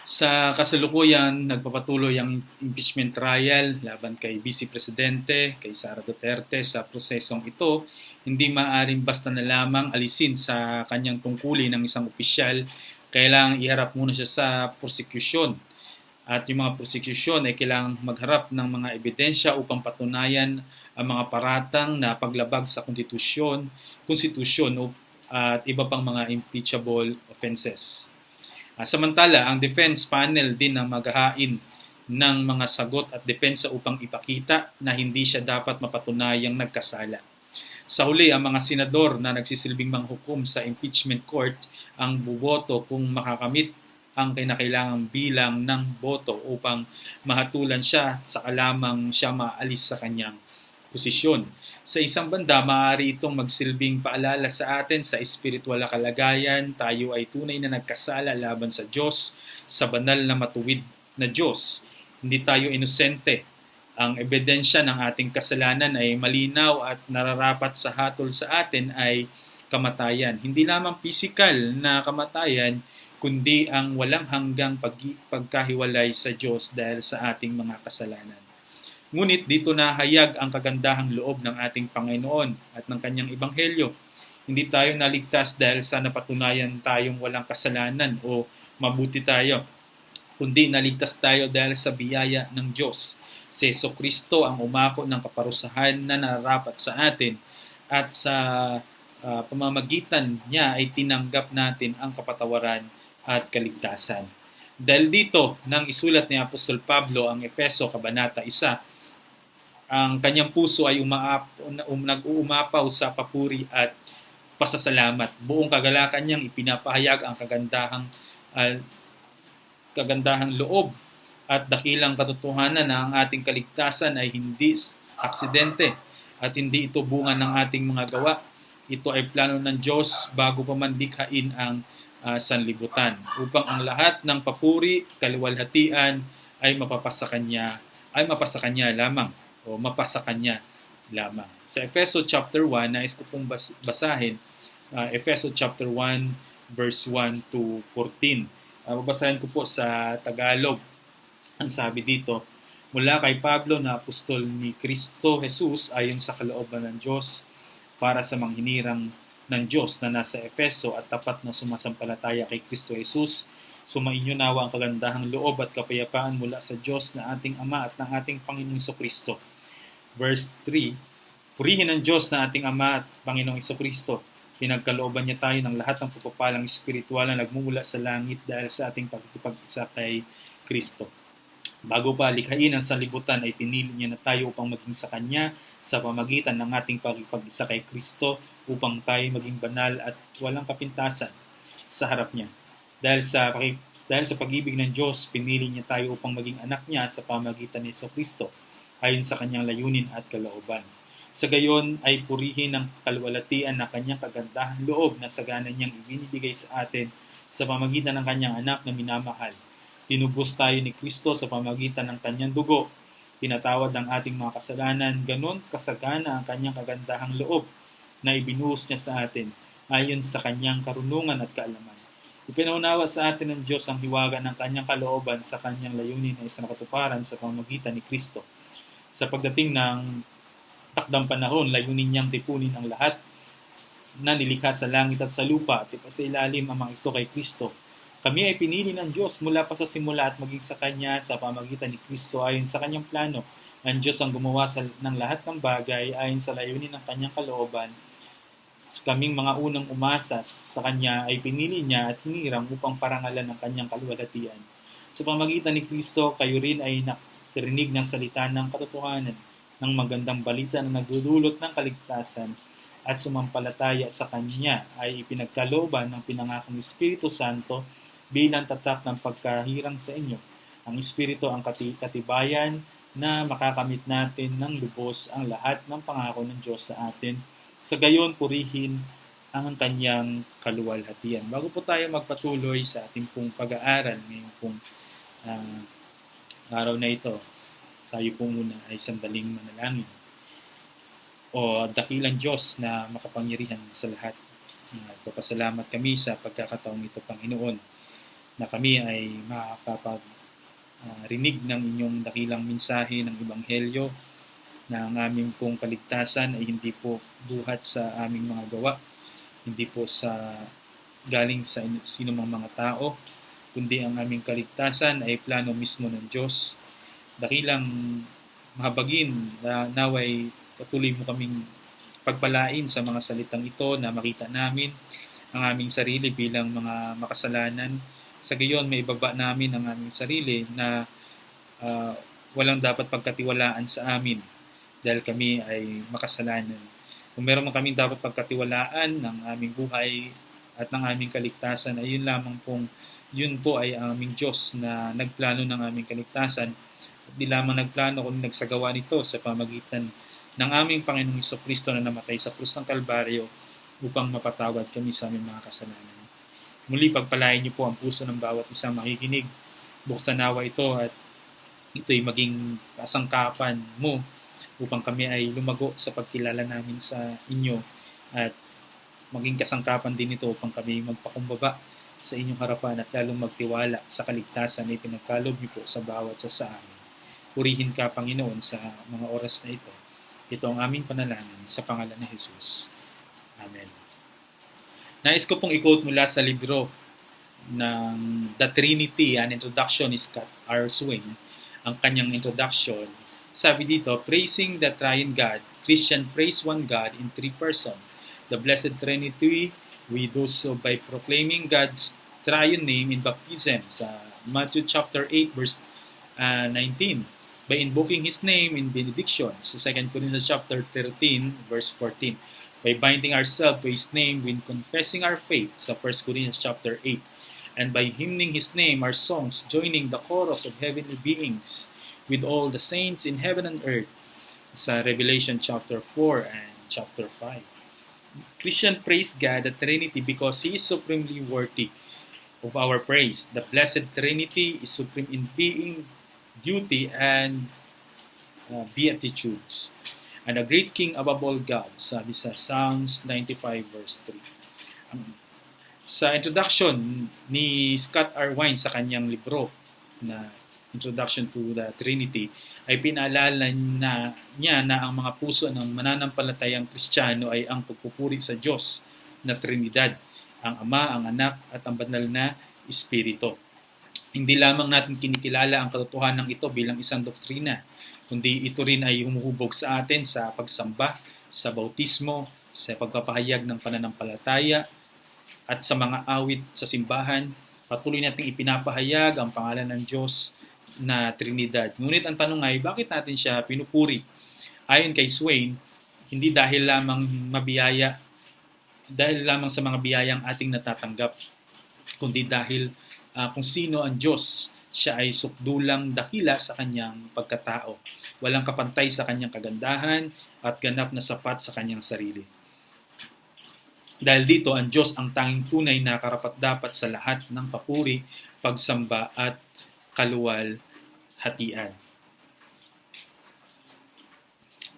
Sa kasalukuyan, nagpapatuloy ang impeachment trial laban kay Vice Presidente, kay Sara Duterte sa prosesong ito. Hindi maaaring basta na lamang alisin sa kanyang tungkulin ng isang opisyal. Kailangang iharap muna siya sa prosecution. At yung mga prosecution ay kailangang magharap ng mga ebidensya upang patunayan ang mga paratang na paglabag sa konstitusyon at iba pang mga impeachable offenses. Samantala, ang defense panel din ang maghahain ng mga sagot at depensa upang ipakita na hindi siya dapat mapatunayang nagkasala. Sa huli, ang mga senador na nagsisilbing manghukom sa impeachment court ang buboto kung makakamit ang kinakailangang bilang ng boto upang mahatulan siya at saka lamang siya maalis sa kanyang posisyon. Sa isang banda, maaari itong magsilbing paalala sa atin sa espiritual na kalagayan. Tayo ay tunay na nagkasala laban sa Diyos, sa banal na matuwid na Diyos. Hindi tayo inosente. Ang ebidensya ng ating kasalanan ay malinaw at nararapat sa hatol sa atin ay kamatayan. Hindi lamang pisikal na kamatayan, kundi ang walang hanggang pagkahiwalay sa Diyos dahil sa ating mga kasalanan. Ngunit dito nahayag ang kagandahang loob ng ating Panginoon at ng kanyang ebanghelyo. Hindi tayo naligtas dahil sa napatunayan tayong walang kasalanan o mabuti tayo, kundi naligtas tayo dahil sa biyaya ng Diyos. Si Jesucristo ang umako ng kaparusahan na nararapat sa atin at sa pamamagitan niya ay tinanggap natin ang kapatawaran at kaligtasan. Dahil dito, nang isulat ni Apostol Pablo ang Efeso Kabanata 1, ang kanyang puso ay nag-uumapaw sa papuri at pasasalamat. Buong kagalakan niyang ipinapahayag ang kagandahang loob at dakilang katotohanan na ang ating kaligtasan ay hindi aksidente at hindi ito bunga ng ating mga gawa. Ito ay plano ng Diyos bago pa man likhain ang sanlibutan upang ang lahat ng papuri, kaluwalhatian ay mapasa Kanya lamang o mapasa Kanya lamang. Sa Efeso chapter 1, nais ko pong basahin Efeso chapter 1 verse 1 to 14. Babasahin ko po sa Tagalog. Ang sabi dito, mula kay Pablo na apostol ni Kristo Jesus ayon sa kalooban ng Diyos para sa manghinirang ng Diyos na nasa Efeso at tapat na sumasampalataya kay Kristo Jesus. Sumainyo nawa ang kagandahang loob at kapayapaan mula sa Diyos na ating Ama at ng ating Panginoong Kristo. Verse 3, purihin ang Diyos na ating Ama at Panginoong Kristo. Pinagkalooban niya tayo ng lahat ng pagpapalang espiritual na nagmumula sa langit dahil sa ating pagkikipag-isa kay Kristo. Bago pa likhain ang sanlibutan ay pinili niya na tayo upang maging sa Kanya sa pamagitan ng ating pagkikipag-isa kay Kristo upang tayo maging banal at walang kapintasan sa harap niya. Dahil sa pag-ibig ng Diyos, pinili niya tayo upang maging anak niya sa pamagitan ni Kristo ayon sa Kanyang layunin at kalooban. Sa gayon ay purihin ang kaluwalhatian na Kanyang kagandahang loob na sagana niyang ibinibigay sa atin sa pamagitan ng Kanyang anak na minamahal. Tinubos tayo ni Kristo sa pamagitan ng Kanyang dugo. Pinatawad ang ating mga kasalanan. Ganon kasagana ang Kanyang kagandahang loob na ibinuhos niya sa atin ayon sa Kanyang karunungan at kaalaman. Ipinaunawa sa atin ng Diyos ang hiwaga ng Kanyang kalooban sa Kanyang layunin na isang katuparan sa pamamagitan ni Kristo. Sa pagdating ng takdang panahon, layunin niyang tipunin ang lahat na nilikha sa langit at sa lupa at ipasailalim ang mga ito kay Kristo. Kami ay pinili ng Diyos mula pa sa simula at maging sa Kanya sa pamagitan ni Kristo ayon sa Kanyang plano. Ang Diyos ang gumawa ng lahat ng bagay ayon sa layunin ng Kanyang kalooban. Kaming mga unang umasa sa Kanya ay pinili niya at hinirang upang parangalan ng Kanyang kaluwalhatian. Sa pamagitan ni Kristo, kayo rin ay nakarinig ng salita ng katotohanan, ng magandang balita na nagdudulot ng kaligtasan at sumampalataya sa Kanya ay ipinagkalooban ng pinangakong Espiritu Santo bilang tatak ng pagkahirang sa inyo. Ang Espiritu ang katibayan na makakamit natin ng lubos ang lahat ng pangako ng Diyos sa atin. Sa gayon, purihin ang Kanyang kaluwalhatian. Bago po tayo magpatuloy sa ating pong pag-aaral ngayong pong araw na ito, tayo po muna ay sandaling manalangin. O dakilang Diyos na makapangyarihan sa lahat. Nagpapasalamat kami sa pagkakataong ito, Panginoon. na kami ay makakapag-rinig ng inyong dakilang mensahe ng Ebanghelyo na ang aming pong kaligtasan ay hindi po buhat sa aming mga gawa, hindi po sa galing sa sinumang mga tao, kundi ang aming kaligtasan ay plano mismo ng Diyos. Dakilang mahabagin na naway patuloy mo kaming pagpalain sa mga salitang ito na makita namin ang aming sarili bilang mga makasalanan. Sa gayon, may ibaba namin ang aming sarili na walang dapat pagkatiwalaan sa amin dahil kami ay makasalanan. Kung meron man kaming dapat pagkatiwalaan ng aming buhay at ng aming kaligtasan, ay yun po ay ang aming Diyos na nagplano ng aming kaligtasan. At di lamang nagplano kundi nagsagawa nito sa pamagitan ng aming Panginoong Jesucristo na namatay sa krus ng Kalbaryo upang mapatawad kami sa aming mga kasalanan. Muli, pagpalain niyo po ang puso ng bawat isang makikinig. Buksan nawa ito at ito'y maging kasangkapan mo upang kami ay lumago sa pagkilala namin sa inyo at maging kasangkapan din ito upang kami magpakumbaba sa inyong harapan at lalong magtiwala sa kaligtasan na ipinagkaloob niyo po sa bawat sa amin. Purihin ka, Panginoon, sa mga oras na ito. Ito ang aming panalangin sa pangalan ni Jesus. Amen. Nais ko pong i-quote mula sa libro ng The Trinity, An Introduction, is Scott R. Swain. Ang kanyang introduction, sabi dito, praising the Triune God, Christian praise one God in three persons. The Blessed Trinity, we do so by proclaiming God's triune name in baptism sa Matthew chapter 8 verse 19, by invoking His name in benediction sa 2 Corinthians chapter 13 verse 14, by binding ourselves to His name when confessing our faith sa 1 Corinthians chapter 8, and by hymning His name our songs, joining the chorus of heavenly beings with all the saints in heaven and earth sa Revelation chapter 4 and chapter 5. Christian praise God, the Trinity, because He is supremely worthy of our praise. The Blessed Trinity is supreme in being, beauty, and beatitudes. And a great King above all gods, sabi sa Psalms 95 verse 3. Sa introduction ni Scott R. Wine sa kanyang libro na Introduction to the Trinity, ay pinaalala niya na ang mga puso ng mananampalatayang Kristiyano ay ang pagpupuri sa Diyos na Trinidad, ang Ama, ang Anak, at ang Banal na Espiritu. Hindi lamang natin kinikilala ang katotohanan ito bilang isang doktrina, kundi ito rin ay humuhubog sa atin sa pagsamba, sa bautismo, sa pagpapahayag ng pananampalataya, at sa mga awit sa simbahan. Patuloy nating ipinapahayag ang pangalan ng Diyos na Trinidad. Ngunit ang tanong ay, bakit natin siya pinupuri? Ayon kay Swain, hindi dahil lamang sa mga biyayang ating natatanggap, kundi dahil kung sino ang Diyos. Siya ay sukdulang dakila sa kanyang pagkatao. Walang kapantay sa kanyang kagandahan at ganap na sapat sa kanyang sarili. Dahil dito, ang Diyos ang tanging tunay na karapat-dapat sa lahat ng papuri, pagsamba at kaluwalhatian.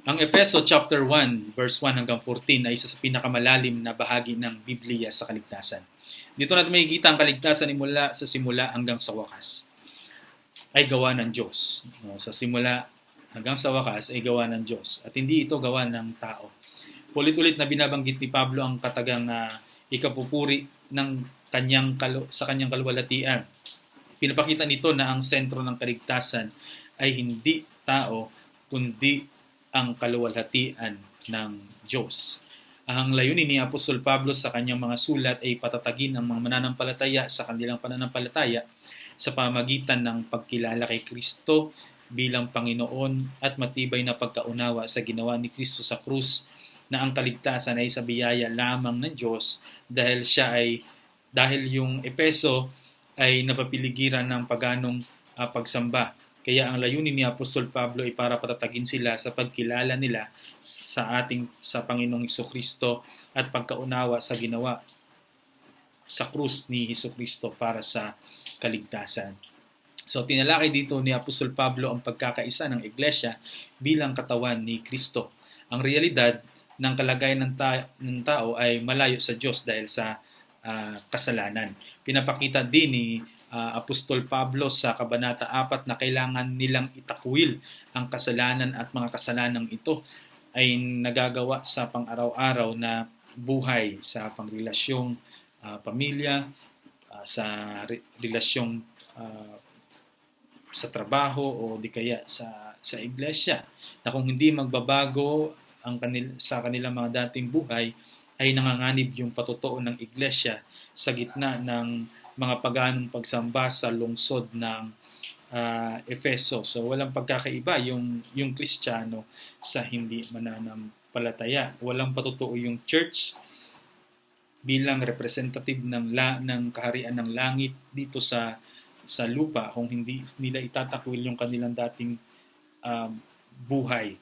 Ang Efeso chapter 1 verse 1 hanggang 14 ay isa sa pinakamalalim na bahagi ng Biblia sa kaligtasan. Dito natin makikita ang kaligtasan mula sa simula hanggang sa wakas ay gawa ng Diyos. Sa simula hanggang sa wakas ay gawa ng Diyos at hindi ito gawa ng tao. Ulit-ulit na binabanggit ni Pablo ang katagang ikapupuri ng sa kanyang kaluwalhatian. Pinapakita nito na ang sentro ng kaligtasan ay hindi tao, kundi ang kaluwalhatian ng Diyos. Ang layunin ni Apostol Pablo sa kanyang mga sulat ay patatagin ang mga mananampalataya sa kanilang pananampalataya sa pamagitan ng pagkilala kay Kristo bilang Panginoon at matibay na pagkaunawa sa ginawa ni Kristo sa krus, na ang kaligtasan ay sa biyaya lamang ng Diyos dahil yung Efeso ay napapiligiran ng paganong pagsamba. Kaya ang layunin ni Apostol Pablo ay para patatagin sila sa pagkilala nila sa Panginoong Jesucristo at pagkaunawa sa ginawa sa krus ni Jesucristo para sa kaligtasan. So tinalakay dito ni Apostol Pablo ang pagkakaisa ng iglesia bilang katawan ni Kristo. Ang realidad ng kalagayan ng tao ay malayo sa Diyos dahil sa kasalanan. Pinapakita din ni Apostol Pablo sa Kabanata 4 na kailangan nilang itakwil ang kasalanan at mga kasalanang ito ay nagagawa sa pang-araw-araw na buhay, sa pangrelasyong pamilya, sa relasyong sa trabaho o di kaya sa iglesia, na kung hindi magbabago sa kanilang mga dating buhay, ay nanganganib yung patutuo ng iglesia sa gitna ng mga paganong pagsamba sa lungsod ng Efeso. So walang pagkakaiba yung Kristiyano sa hindi mananampalataya. Walang patutuo yung church bilang representative ng kaharian ng langit dito sa lupa kung hindi nila itatakwil yung kanilang dating buhay.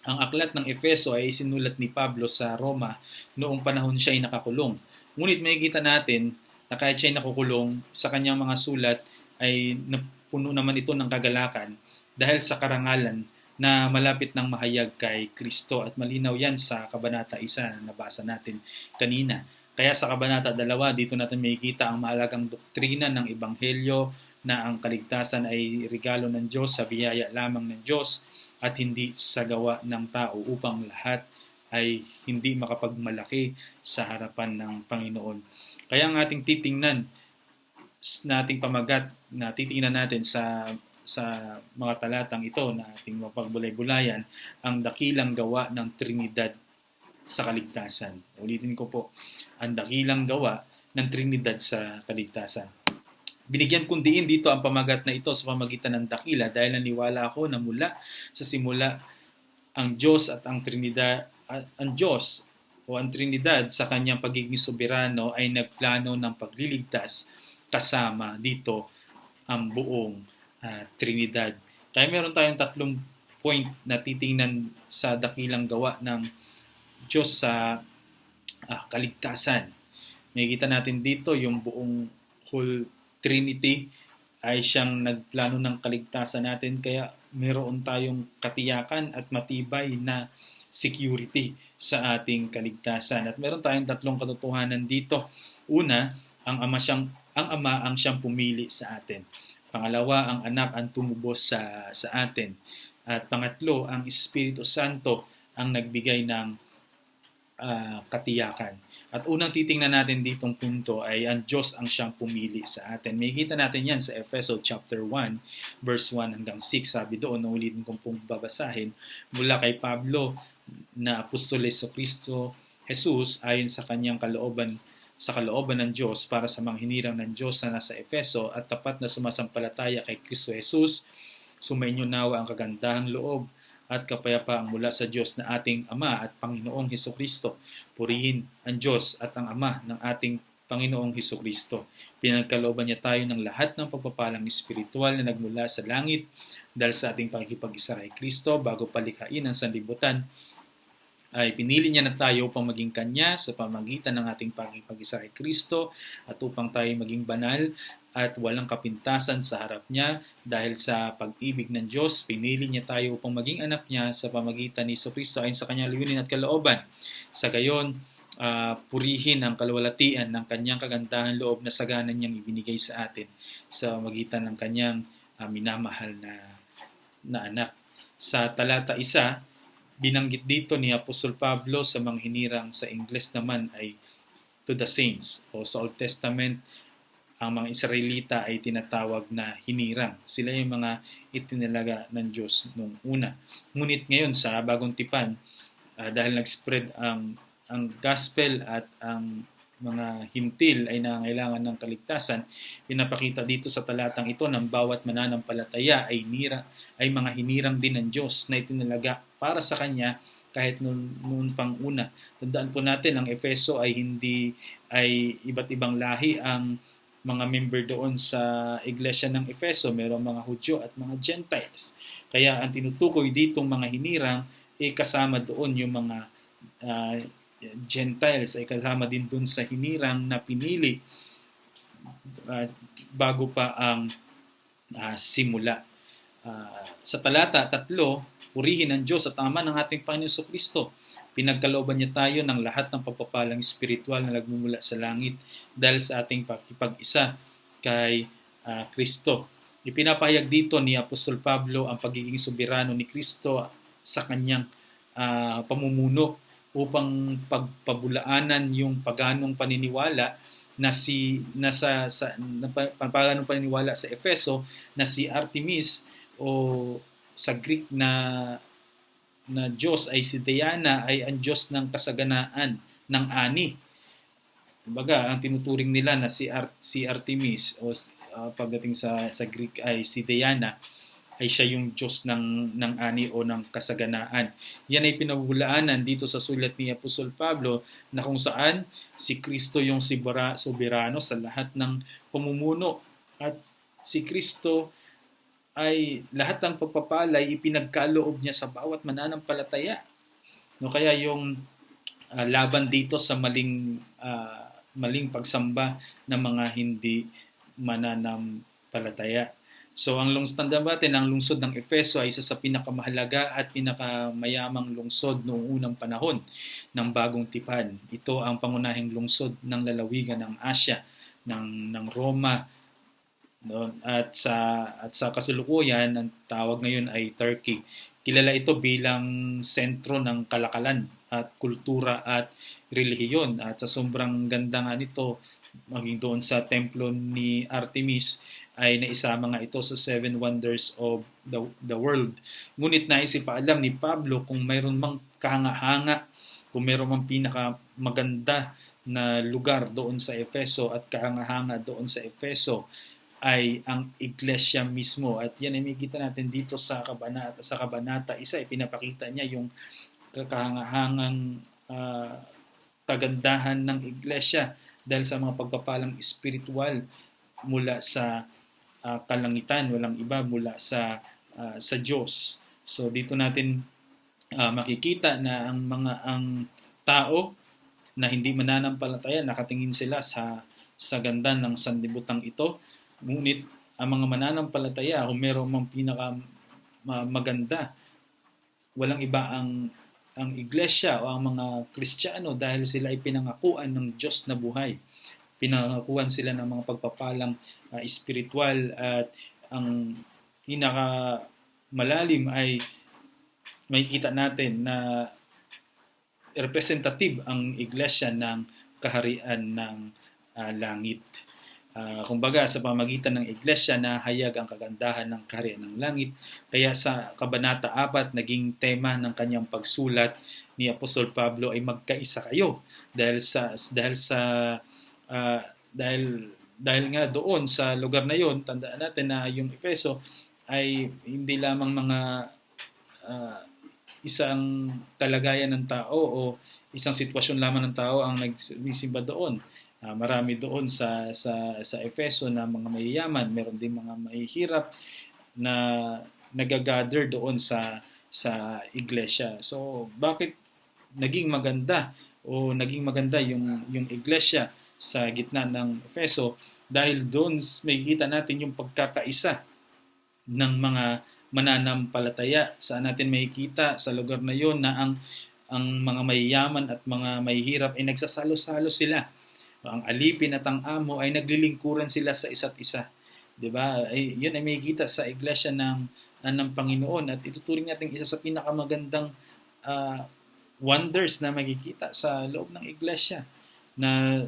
Ang aklat ng Efeso ay sinulat ni Pablo sa Roma noong panahon siya ay nakakulong. Ngunit makikita natin na kahit siya ay nakukulong, sa kanyang mga sulat ay napuno naman ito ng kagalakan dahil sa karangalan na malapit ng mahayag kay Kristo, at malinaw yan sa Kabanata 1 na nabasa natin kanina. Kaya sa Kabanata 2, dito natin makikita ang mahalagang doktrina ng Ebanghelyo na ang kaligtasan ay regalo ng Diyos, sa biyaya lamang ng Diyos at hindi sa gawa ng tao, upang lahat ay hindi makapagmalaki sa harapan ng Panginoon. Kaya ang ating nating pamagat na titingnan natin sa mga talatang ito na ating mapagbulay-bulayan, ang dakilang gawa ng Trinidad sa kaligtasan. Ulitin ko po, ang dakilang gawa ng Trinidad sa kaligtasan. Binigyan kong diin dito ang pamagat na ito sa pamagitan ng dakila dahil naniwala ako na mula sa simula ang Diyos at ang Trinidad, ang Diyos o ang Trinidad sa kanyang pagiging soberano ay nagplano ng pagliligtas kasama dito ang buong Trinidad. Kaya meron tayong 3 point na titingnan sa dakilang gawa ng Diyos sa kaligtasan. Makikita natin dito yung buong whole Trinity ay siyang nagplano ng kaligtasan natin, kaya meron tayong katiyakan at matibay na security sa ating kaligtasan. At meron tayong 3 katotohanan dito. Una, ang Ama ang siyang pumili sa atin. Pangalawa, ang Anak ang tumubos sa atin. At pangatlo, ang Espiritu Santo ang nagbigay ng katiyakan. At unang titingnan natin ditong punto ay ang Diyos ang siyang pumili sa atin. Makikita natin yan sa Efeso chapter 1, verse 1 hanggang 6. Sabi doon, ulitin kong pong babasahin, mula kay Pablo na Apostoles sa Kristo Jesus ayon sa kanyang kalooban ng Diyos para sa mga hinirang ng Diyos na nasa Efeso at tapat na sumasampalataya kay Kristo Jesus. Sumainyo nawa ang kagandahang loob at kapayapaang mula sa Diyos na ating Ama at Panginoong Hesukristo. Purihin ang Diyos at ang Ama ng ating Panginoong Hesukristo. Pinagkalooban niya tayo ng lahat ng pagpapalang espiritual na nagmula sa langit dahil sa ating pakikipag-isa kay Kristo bago palikhain ang sanlibutan. Ay pinili niya na tayo upang maging Kanya sa pamagitan ng ating pakikipag-isa kay Kristo at upang tayo maging banal at walang kapintasan sa harap niya. Dahil sa pag-ibig ng Diyos, pinili niya tayo upang maging anak niya sa pamagitan ni Kristo ayon sa kanyang layunin at kalooban. Sa gayon, purihin ang kalwalatian ng kanyang kagandahan loob na sagana niyang ibinigay sa atin sa pamagitan ng kanyang minamahal na anak. Sa talata 1, binanggit dito ni Apostol Pablo sa mga hinirang, sa Ingles naman ay to the saints, o sa Old Testament ang mga Israelita ay tinatawag na hinirang. Sila yung mga itinalaga ng Diyos nung una. Ngunit ngayon sa Bagong Tipan, dahil nag-spread ang gospel at ang mga hintil ay nangangailangan ng kaligtasan, pinapakita dito sa talatang ito ng bawat mananampalataya ay mga hinirang din ng Diyos na itinalaga para sa Kanya kahit noon pang una. Tandaan po natin, ang Efeso ay iba't ibang lahi ang mga member doon sa iglesia ng Efeso. Mayroong mga Hudyo at mga Gentiles. Kaya ang tinutukoy ditong mga hinirang kasama doon yung mga Gentiles, ay kasama din doon sa hinirang na pinili bago pa ang simula. Sa talata 3, purihin ang Diyos at Ama ng ating Panginoon Kristo. Pinagkalooban niya tayo ng lahat ng pagpapalang espiritual na nagmumula sa langit dahil sa ating pakikipag-isa kay Kristo. Ipinapahayag dito ni Apostol Pablo ang pagiging soberano ni Kristo sa kanyang pamumuno upang pagpabulaanan yung paganong paniniwala paganong paniniwala sa Efeso na si Artemis o sa Greek na Diyos ay si Diana ay ang Diyos ng kasaganaan ng ani. Kumbaga, ang tinuturing nila na si Artemis o pagdating sa Greek ay si Diana ay siya yung Diyos ng ani o ng kasaganaan. Yan ay pinabulaanan dito sa sulat ni Apostol Pablo na kung saan si Kristo yung soberano sa lahat ng pamumuno at si Kristo ay lahat ng pagpapalay ipinagkaloob niya sa bawat mananampalataya. No, kaya yung laban dito sa maling pagsamba ng mga hindi mananampalataya. So ang tandaan natin, ang lungsod ng Efeso ay isa sa pinakamahalaga at pinakamayamang lungsod noong unang panahon ng Bagong Tipan. Ito ang pangunahing lungsod ng lalawigan ng Asya, ng Roma, no? At sa kasalukuyan, ang tawag ngayon ay Turkey. Kilala ito bilang sentro ng kalakalan at kultura at relihiyon. At sa sobrang ganda nga nito, maging doon sa templo ni Artemis, ay naisama nga ito sa 7 wonders of the world. Ngunit naisipaalam ni Pablo kung mayroon mang kahanga-hanga, kung mayroon mang pinakamaganda na lugar doon sa Efeso at kahanga-hanga doon sa Efeso, ay ang iglesia mismo. At yan ay makikita natin dito sa kabanata 1, ipinapakita niya yung kahangahangang kagandahan ng iglesia dahil sa mga pagpapalang espiritual mula sa kalangitan, walang iba mula sa Diyos. So dito natin makikita na ang tao na hindi mananampalataya, nakatingin sila sa ganda ng sanlibutan ito. Ngunit ang mga mananampalataya, kung meron mang maganda, walang iba ang iglesia o ang mga Kristiyano dahil sila ay pinangakuan ng Diyos na buhay. Pinangakuan sila ng mga pagpapalang espiritual at ang pinakamalalim ay makikita natin na representative ang iglesia ng kaharian ng langit. Kumbaga sa pamamagitan ng iglesia na hayag ang kagandahan ng kaharian ng langit. Kaya sa Kabanata 4 naging tema ng kanyang pagsulat ni Apostol Pablo ay magkaisa kayo dahil nga doon sa lugar na yon, tandaan natin na yung Efeso ay hindi lamang mga isang kalagayan ng tao o isang sitwasyon lamang ng tao ang nagsisimba doon. Marami doon sa Efeso na mga mayayaman, meron din mga mahihirap na nagagather doon sa iglesia. So bakit naging maganda yung iglesia sa gitna ng Efeso? Dahil doon makikita natin yung pagkakaisa ng mga mananampalataya. Saan natin makikita sa lugar na yon na ang mga mayayaman at mga mahihirap ay nagsasalo-salo sila. Ang alipin at ang amo ay naglilingkuran sila sa isa't isa. 'Di ba? Yun ay makikita sa iglesia ng Panginoon at ituturing natin isa sa pinakamagandang wonders na makikita sa loob ng iglesia, na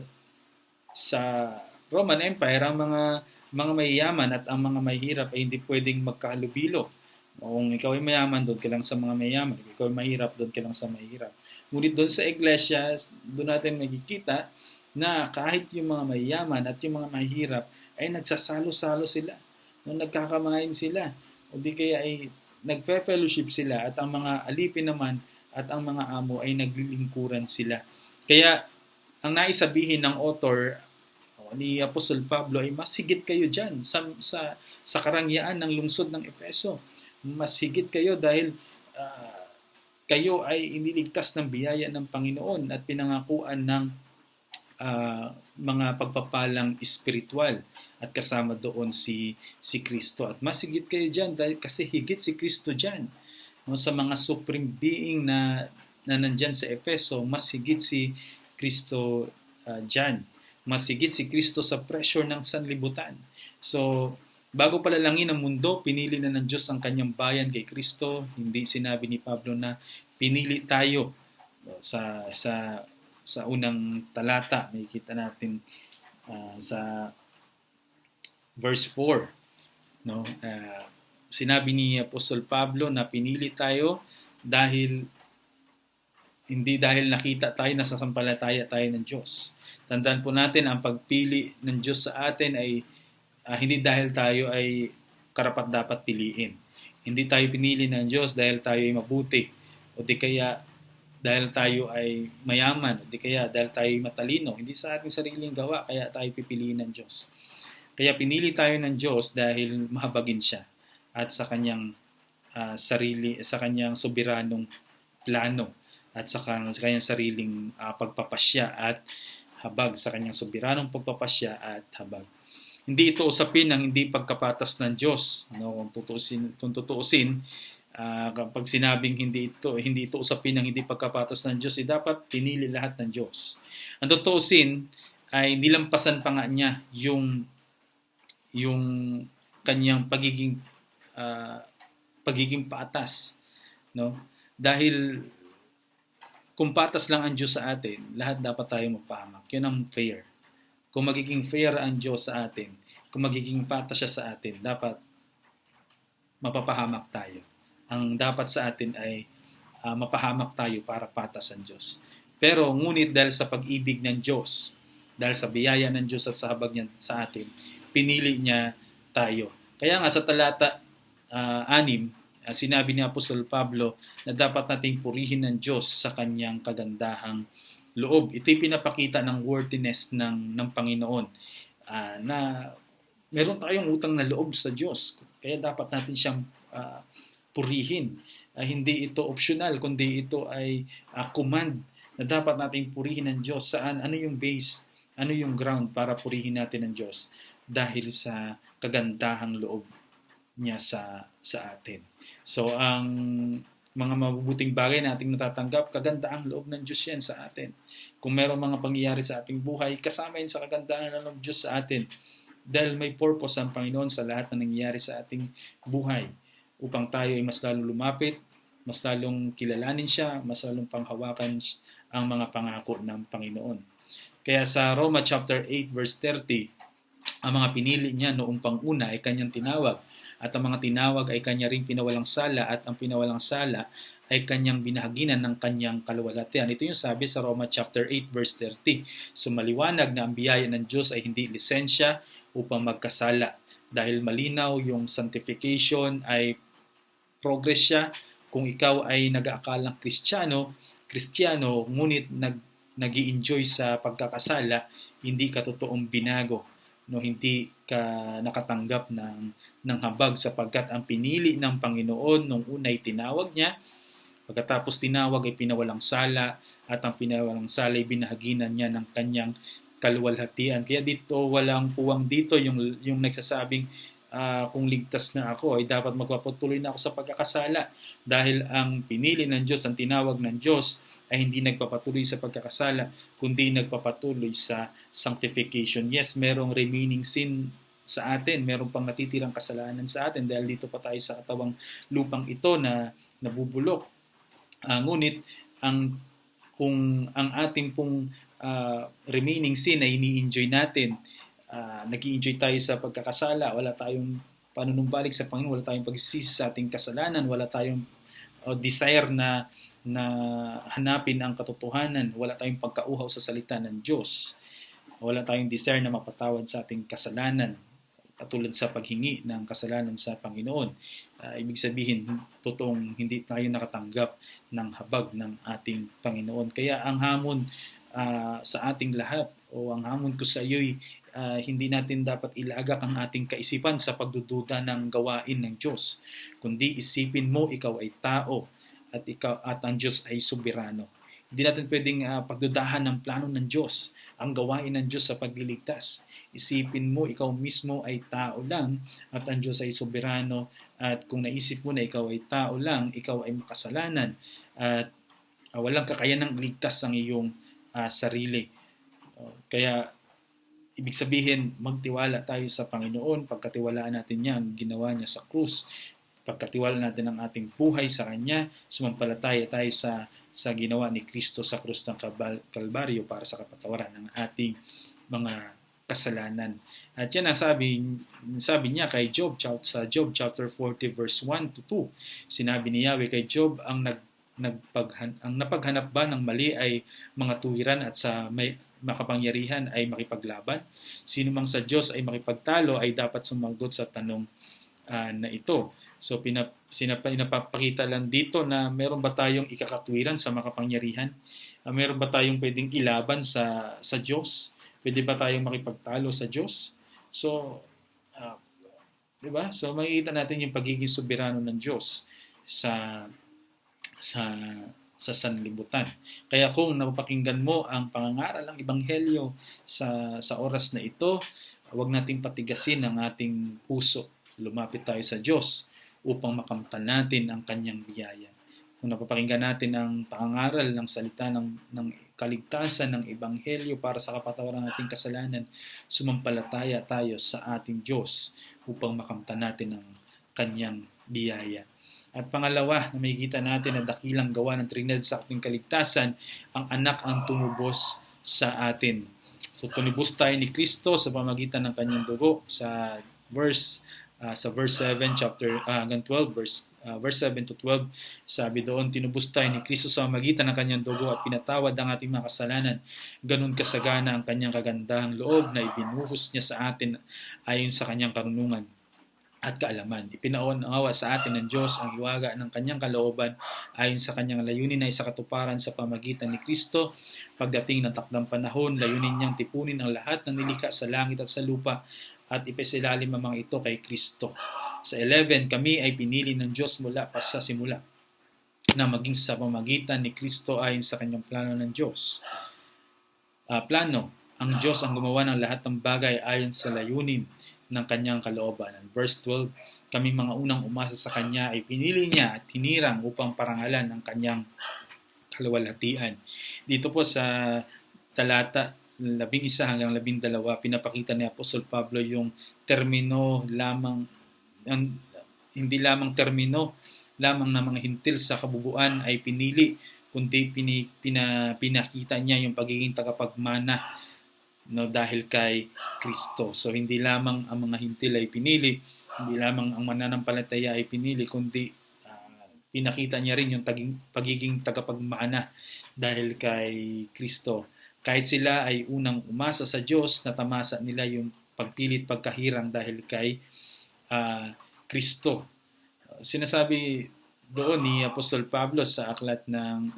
sa Roman Empire ang mga mayayaman at ang mga mahihirap ay hindi pwedeng magkahalubilo. Kung ikaw ay mayaman, doon ka lang sa mga mayaman. Kung ikaw ay mahirap, doon ka lang sa mahirap. Ngunit doon sa iglesia, doon natin makikita na kahit yung mga mayayaman at yung mga mahirap ay nagsasalo-salo sila. Nung nagkakamain sila, o di kaya ay nagfe-fellowship sila, at ang mga alipin naman at ang mga amo ay naglilingkuran sila. Kaya ang naisabihin ng author ni Apostol Pablo ay mas higit kayo dyan sa karangyaan ng lungsod ng Efeso. Mas higit kayo dahil kayo ay iniligtas ng biyaya ng Panginoon at pinangakuan ng mga pagpapalang espiritual at kasama doon si Kristo. At mas higit kayo dyan dahil kasi higit si Kristo dyan, no, sa mga supreme being na na nandyan sa Efeso, mas higit si Kristo dyan. Mas higit si Kristo sa pressure ng sanlibutan. So, bago palalangin ang mundo, pinili na ng Diyos ang kanyang bayan kay Kristo. Hindi sinabi ni Pablo na pinili tayo. Sa unang talata, makikita natin sa verse 4, no? Sinabi ni Apostol Pablo na pinili tayo hindi dahil nakita tayo na sasampalataya tayo ng Diyos. Tandaan po natin, ang pagpili ng Diyos sa atin ay hindi dahil tayo ay karapat-dapat piliin. Hindi tayo pinili ng Diyos dahil tayo ay mabuti, o di kaya dahil tayo ay mayaman, o di kaya dahil tayo ay matalino. Hindi sa ating sariling gawa kaya tayo pipiliin ng Diyos. Kaya pinili tayo ng Diyos dahil mahabagin siya at sa kanyang sa kanyang soberanong plano at sa kanyang sariling pagpapasya at habag, sa kanyang soberanong pagpapasya at habag. Hindi ito usapin ng hindi pagkapatas ng Diyos. Kung tutuusin, kapag sinabing hindi ito usapin ng hindi pagkapatas ng Diyos, dapat pinili lahat ng Diyos. Ang tutuusin ay nilampasan pa nga niya yung kanyang pagiging patas, no? Dahil kung patas lang ang Diyos sa atin, lahat dapat tayo magpahamak. Yun ang fair. Kung magiging fair ang Diyos sa atin, kung magiging patas siya sa atin, dapat mapapahamak tayo. Ang dapat sa atin ay mapahamak tayo para patas ang Diyos. Pero ngunit dahil sa pag-ibig ng Diyos, dahil sa biyaya ng Diyos at sa habag niya sa atin, pinili niya tayo. Kaya nga sa talata 6, sinabi ni Apostol Pablo na dapat nating purihin ng Diyos sa kanyang kagandahang loob. Ito'y pinapakita ng worthiness ng Panginoon, na meron tayong utang na loob sa Diyos. Kaya dapat natin siyang purihin. Hindi ito optional, kundi ito ay command na dapat nating purihin ng Diyos. Saan? Ano yung base? Ano yung ground para purihin natin ng Diyos? Dahil sa kagandahang loob niya sa atin. So, ang mga mabubuting bagay na ating natatanggap, kagandaang loob ng Diyos yan sa atin. Kung mayroong mga pangyayari sa ating buhay, kasama yun sa kagandahan ng Diyos sa atin. Dahil may purpose ang Panginoon sa lahat na nangyayari sa ating buhay, upang tayo ay mas lalong lumapit, mas lalong kilalanin siya, mas lalong panghawakan ang mga pangako ng Panginoon. Kaya sa Roma chapter 8 verse 30, ang mga pinili niya noong panguna ay kanyang tinawag, at ang mga tinawag ay kanya ring pinawalang sala, at ang pinawalang sala ay kanyang binahaginan ng kanyang kaluwalhatian. Ito yung sabi sa Roma chapter 8 verse 30. So maliwanag na ang biyaya ng Diyos ay hindi lisensya upang magkasala, dahil malinaw yung sanctification ay progress siya. Kung ikaw ay nag-aakalang Kristiyano, ngunit nag-i-enjoy sa pagkakasala, hindi ka totoong binago. No, hindi ka nakatanggap ng habag, sapagkat ang pinili ng Panginoon nung unay tinawag niya, pagkatapos tinawag ay pinawalang sala, at ang pinawalang sala ay binahaginan niya ng kanyang kaluwalhatian. Kaya dito walang puwang dito yung nagsasabing kung ligtas na ako ay dapat magpapatuloy na ako sa pagkakasala, dahil ang pinili ng Diyos, ang tinawag ng Diyos ay hindi nagpapatuloy sa pagkakasala, kundi nagpapatuloy sa sanctification. Yes, merong remaining sin sa atin, merong pang natitirang kasalanan sa atin dahil dito pa tayo sa katawang lupang ito na nabubulok. Ngunit kung ang ating pong remaining sin ay ini-enjoy natin, nag-i-enjoy tayo sa pagkakasala, wala tayong panunumbalik sa Panginoon, wala tayong pagsisisi sa ating kasalanan, wala tayong desire na hanapin ang katotohanan, wala tayong pagkauhaw sa salita ng Diyos, wala tayong desire na mapatawad sa ating kasalanan, katulad sa paghingi ng kasalanan sa Panginoon. Ibig sabihin, totoong hindi tayo nakatanggap ng habag ng ating Panginoon. Kaya ang hamon sa ating lahat, o ang hamon ko sa iyo'y hindi natin dapat ilagak ang ating kaisipan sa pagdududa ng gawain ng Diyos, kundi isipin mo ikaw ay tao at ang Diyos ay soberano. Hindi natin pwedeng pagdudahan ng plano ng Diyos, ang gawain ng Diyos sa pagliligtas. Isipin mo, ikaw mismo ay tao lang at ang Diyos ay soberano, at kung naisip mo na ikaw ay tao lang, ikaw ay makasalanan, at Walang kakayanang ligtas ang iyong sarili. Kaya ibig sabihin, magtiwala tayo sa Panginoon. Pagkatiwalaan natin niya ang ginawa niya sa krus. Pagkatiwala natin ang ating buhay sa Kanya, sumampalataya tayo sa ginawa ni Kristo sa krus ng Kalbaryo para sa kapatawaran ng ating mga kasalanan. At yan ang sabi niya kay Job sa Job chapter 40 verse 1 to 2. Sinabi ni Yahweh kay Job, ang napaghanap ba ng mali ay mga tuwiran at sa may makapangyarihan ay makipaglaban? Sino mang sa Diyos ay makipagtalo ay dapat sumagot sa tanong na ito. So pinapakita lang dito na meron ba tayong ikakatwiran sa makapangyarihan? Meron ba tayong pwedeng ilaban sa Diyos? Pwede ba tayong makipagtalo sa Diyos? So, di ba? So makikita natin yung pagiging soberano ng Diyos sa sanlibutan. Kaya kung napapakinggan mo ang pangangaral ng Ebanghelyo sa oras na ito, huwag nating patigasin ang ating puso. Lumapit tayo sa Diyos upang makamtan natin ang Kanyang biyaya. Kung napapakinggan natin ang pangangaral ng salita ng kaligtasan ng Ebanghelyo para sa kapatawaran ng ating kasalanan, sumampalataya tayo sa ating Diyos upang makamtan natin ang Kanyang biyaya. At pangalawa na makikita natin na dakilang gawa ng Trinidad sa ating kaligtasan, ang anak ang tumubos sa atin. So tunubos tayo ni Kristo sa pamamagitan ng Kanyang dugo sa verse 7 chapter hanggang 12 verse 7 to 12. Sabi doon, tinubos tayo ni Kristo sa pamamagitan ng Kanyang dugo at pinatawad ang ating mga kasalanan. Ganun kasagana ang Kanyang kagandahang loob na ibinuhos niya sa atin ayon sa Kanyang karunungan at kaalaman. Ipinaunawa sa atin ng Diyos ang hiwaga ng Kanyang kalooban ayon sa Kanyang layunin ay sa katuparan sa pamamagitan ni Kristo. Pagdating ng takdang panahon, layunin niyang tipunin ang lahat ng nilikha sa langit at sa lupa at ipasilalim ang mga ito kay Kristo. Sa 11, kami ay pinili ng Diyos mula pa sa simula na maging sa pamamagitan ni Kristo ayon sa Kanyang plano ng Diyos. Ang Diyos ang gumawa ng lahat ng bagay ayon sa layunin ng Kanyang kalooban. And verse 12, kami mga unang umasa sa Kanya ay pinili niya at hinirang upang parangalan ang Kanyang kaluwalhatian. Dito po sa talata 11 hanggang 12, pinapakita ni Apostol Pablo yung termino lamang, hindi lamang termino lamang ng mga hintil sa kabubuan ay pinili, kundi pinakita niya yung pagiging tagapagmana dahil kay Kristo. So hindi lamang ang mga hintil ay pinili, hindi lamang ang mananampalataya ay pinili, kundi pinakita niya rin yung pagiging tagapagmana dahil kay Kristo. Kahit sila ay unang umasa sa Diyos, natamasa nila yung pagpilit pagkahirang dahil kay Kristo. Sinasabi doon ni Apostol Pablo sa aklat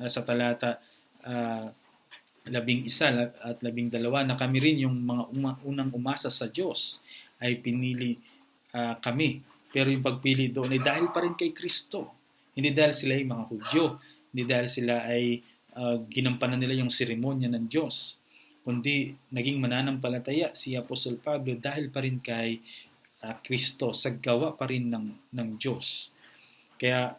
sa talata 11 at 12 na kami rin yung mga unang umasa sa Diyos ay pinili kami. Pero yung pagpili doon ay dahil pa rin kay Kristo. Hindi dahil sila ay mga Hudyo, hindi dahil sila ay ginampanan nila yung seremonya ng Diyos, kundi naging mananampalataya si Apostol Pablo dahil pa rin kay Kristo, sa gawa pa rin ng Diyos. Kaya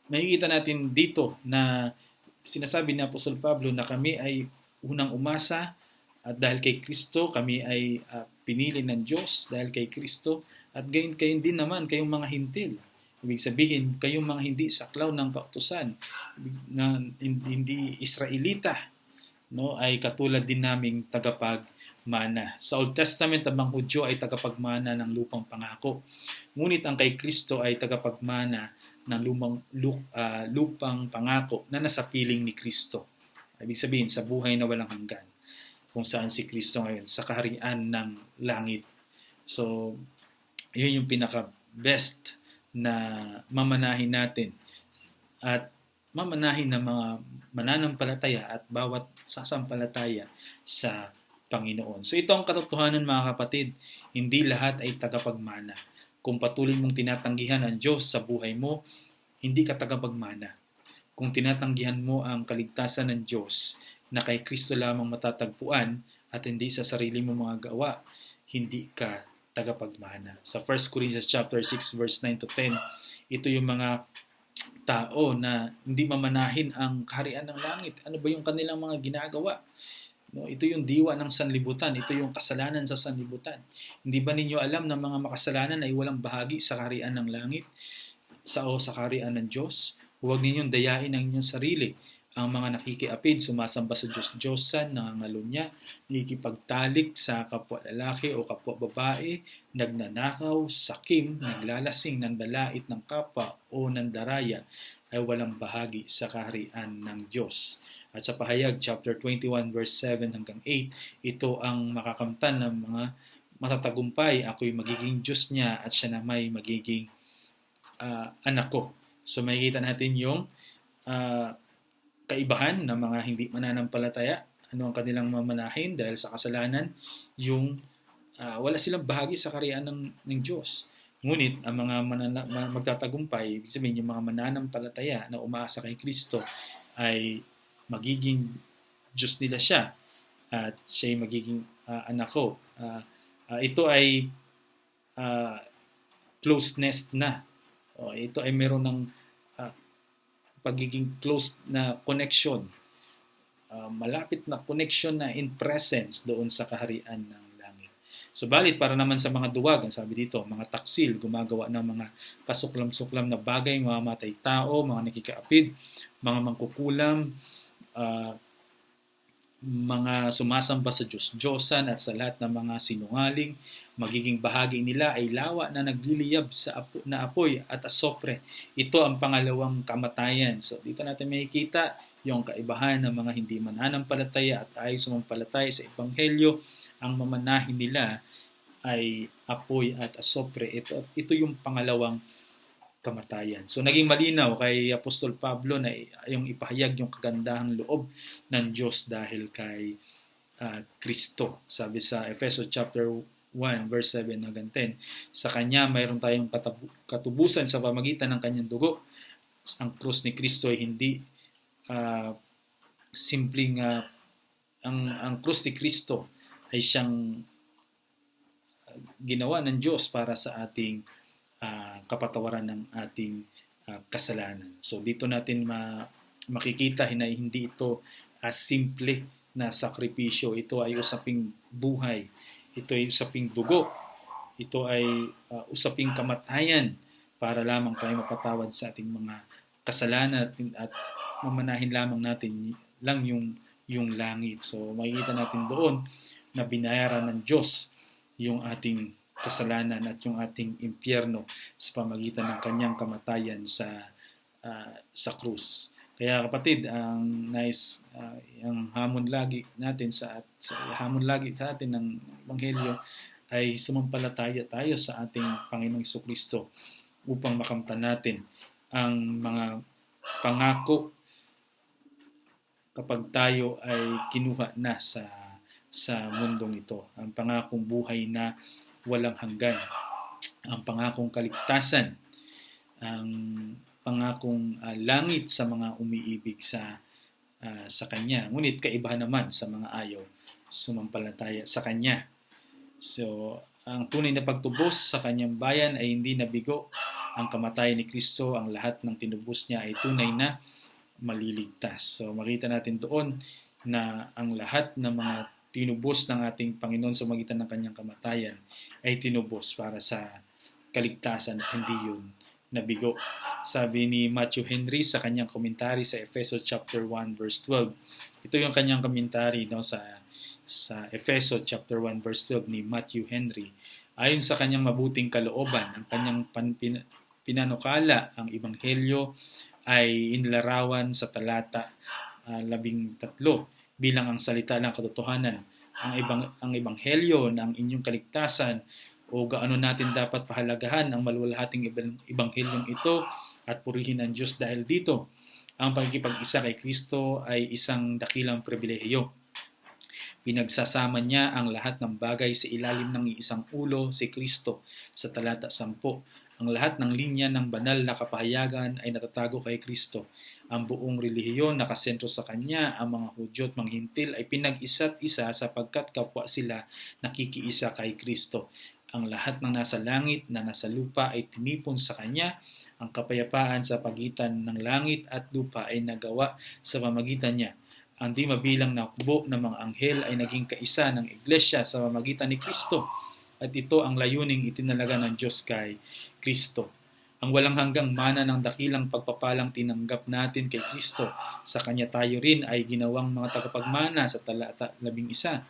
makikita natin dito na sinasabi ni Apostol Pablo na kami ay unang umasa at dahil kay Kristo, kami ay pinili ng Diyos dahil kay Kristo, at gayon kayo din naman kayong mga hintil. Ibig sabihin, kayong mga hindi saklaw ng kautusan, na hindi Israelita, ay katulad din naming tagapagmana. Sa Old Testament, ang mga Hudyo ay tagapagmana ng lupang pangako. Ngunit ang kay Kristo ay tagapagmana ng lupang pangako na nasa piling ni Kristo. Ibig sabihin, sa buhay na walang hanggan, kung saan si Kristo ngayon, sa kaharian ng langit. So, yun yung pinaka-best na mamanahin natin at mamanahin ng mga mananampalataya at bawat sasampalataya sa Panginoon. So ito ang katotohanan, mga kapatid, hindi lahat ay tagapagmana. Kung patuloy mong tinatanggihan ang Diyos sa buhay mo, hindi ka tagapagmana. Kung tinatanggihan mo ang kaligtasan ng Diyos na kay Kristo lamang matatagpuan at hindi sa sarili mo mga gawa, hindi ka tagapagmana. Sa 1 Corinthians chapter 6 verse 9 to 10, ito yung mga tao na hindi mamanahin ang kaharian ng langit. Ano ba yung kanilang mga ginagawa? No, ito yung diwa ng sanlibutan. Ito yung kasalanan sa sanlibutan. Hindi ba ninyo alam na mga makasalanan ay walang bahagi sa kaharian ng langit? Sa kaharian ng Diyos? Huwag ninyong dayain ang inyong sarili. Ang mga nakikiapid, sumasamba sa Diyos-Diyosan, nangangalunya, nakikipagtalik sa kapwa lalaki o kapwa babae, nagnanakaw, sakim, naglalasing, nandalait ng kapwa o nandaraya, ay walang bahagi sa kaharian ng Diyos. At sa Pahayag, chapter 21, verse 7 hanggang 8, ito ang makakamtan ng mga matatagumpay. Ako'y magiging Diyos niya at siya na may magiging anak ko. So makikita natin yung kaibahan ng mga hindi mananampalataya, ano ang kanilang mamanahin dahil sa kasalanan, yung wala silang bahagi sa kaharian ng Diyos. Ngunit ang mga magtatagumpay, ibig sabihin yung mga mananampalataya na umaasa kay Kristo ay magiging Diyos nila siya at siya ay magiging anak ko. Ito ay closeness na. Ito ay meron ng pagiging close na connection, malapit na connection na in presence doon sa kaharian ng langit. Subalit para naman sa mga duwag, ang sabi dito, mga taksil, gumagawa ng mga kasuklam-suklam na bagay, mamamatay tao, mga nakikaapid, mga mangkukulam, mga sumasamba sa Diyos-Diyosan at sa lahat ng mga sinungaling, magiging bahagi nila ay lawa na nagliliyab sa apoy at asopre. Ito ang pangalawang kamatayan. So dito natin makikita yung kaibahan ng mga hindi mananampalataya at ay sumampalataya sa Ebanghelyo. Ang mamanahin nila ay apoy at asopre. Ito yung pangalawang kamatayan. So naging malinaw kay Apostol Pablo na yung ipahayag yung kagandahang loob ng Diyos dahil kay Kristo. Sabi sa Efeso chapter 1 verse 7 hanggang 10, sa Kanya mayroon tayong katubusan sa pamagitan ng Kanyang dugo. Ang krus ni Kristo ay hindi simpleng ang krus ni Kristo ay siyang ginawa ng Diyos para sa ating kapatawaran ng ating kasalanan. So dito natin makikita na hindi ito simple na sakripisyo. Ito ay usaping buhay. Ito ay usaping dugo. Ito ay usaping kamatayan para lamang tayo mapatawad sa ating mga kasalanan at mamanahin lamang natin lang yung langit. So makikita natin doon na binayaran ng Diyos yung ating kasalanan at yung ating impyerno sa pamagitan ng kanyang kamatayan sa krus. Kaya kapatid, ang ang hamon lagi sa atin ng Ebanghelyo ay sumampalataya tayo sa ating Panginoong Jesucristo upang makamtan natin ang mga pangako kapag tayo ay kinuha na sa mundong ito. Ang pangakong buhay na walang hanggan, ang pangakong kaligtasan, ang pangakong langit sa mga umiibig sa Kanya. Ngunit kaibahan naman sa mga ayaw sumampalataya sa Kanya. So, ang tunay na pagtubos sa Kanyang bayan ay hindi nabigo. Ang kamatayan ni Kristo, ang lahat ng tinubos niya ay tunay na maliligtas. So, makita natin doon na ang lahat ng mga tinubos ng ating Panginoon sa magitan ng kanyang kamatayan ay tinubos para sa kaligtasan at hindi yun nabigo. Sabi ni Matthew Henry sa kanyang komentary sa Efeso chapter 1 verse 12. Ito yung kanyang komentary sa Efeso chapter 1 verse 12 ni Matthew Henry. Ayon sa kanyang mabuting kalooban, ang kanyang pinanukala, ang Ebanghelyo ay inilarawan sa talata 13 bilang ang salita ng katotohanan, ang Ebanghelyo ng inyong kaligtasan o gaano natin dapat pahalagahan ang maluwalhating Ebanghelyong ito at purihin ang Diyos dahil dito. Ang pagkikipag-isa kay Kristo ay isang dakilang pribilehiyo. Pinagsasama niya ang lahat ng bagay sa ilalim ng iisang ulo, si Kristo, sa talata 10. Ang lahat ng linya ng banal na kapahayagan ay natatago kay Kristo. Ang buong relihiyon nakasentro sa Kanya, ang mga Hudyo at mga Hintil ay pinag-isa't isa sapagkat kapwa sila nakikiisa kay Kristo. Ang lahat ng nasa langit na nasa lupa ay tinipon sa Kanya. Ang kapayapaan sa pagitan ng langit at lupa ay nagawa sa pamagitan niya. Ang di mabilang na hukbo ng mga anghel ay naging kaisa ng iglesia sa pamagitan ni Kristo. At ito ang layuning itinalaga ng Diyos kay Kristo. Ang walang hanggang mana ng dakilang pagpapalang tinanggap natin kay Kristo. Sa Kanya tayo rin ay ginawang mga tagapagmana sa talata 11.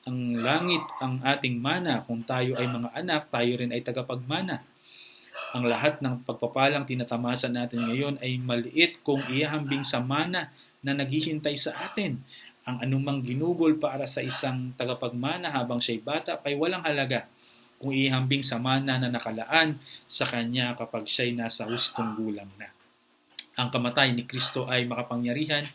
Ang langit ang ating mana. Kung tayo ay mga anak, tayo rin ay tagapagmana. Ang lahat ng pagpapalang tinatamasa natin ngayon ay maliit kung ihahambing sa mana na naghihintay sa atin. Ang anumang ginugol para sa isang tagapagmana habang siya'y bata ay walang halaga kung ihambing sa mana na nakalaan sa kanya kapag siya'y nasa hustong gulang na. Ang kamatay ni Kristo ay makapangyarihan,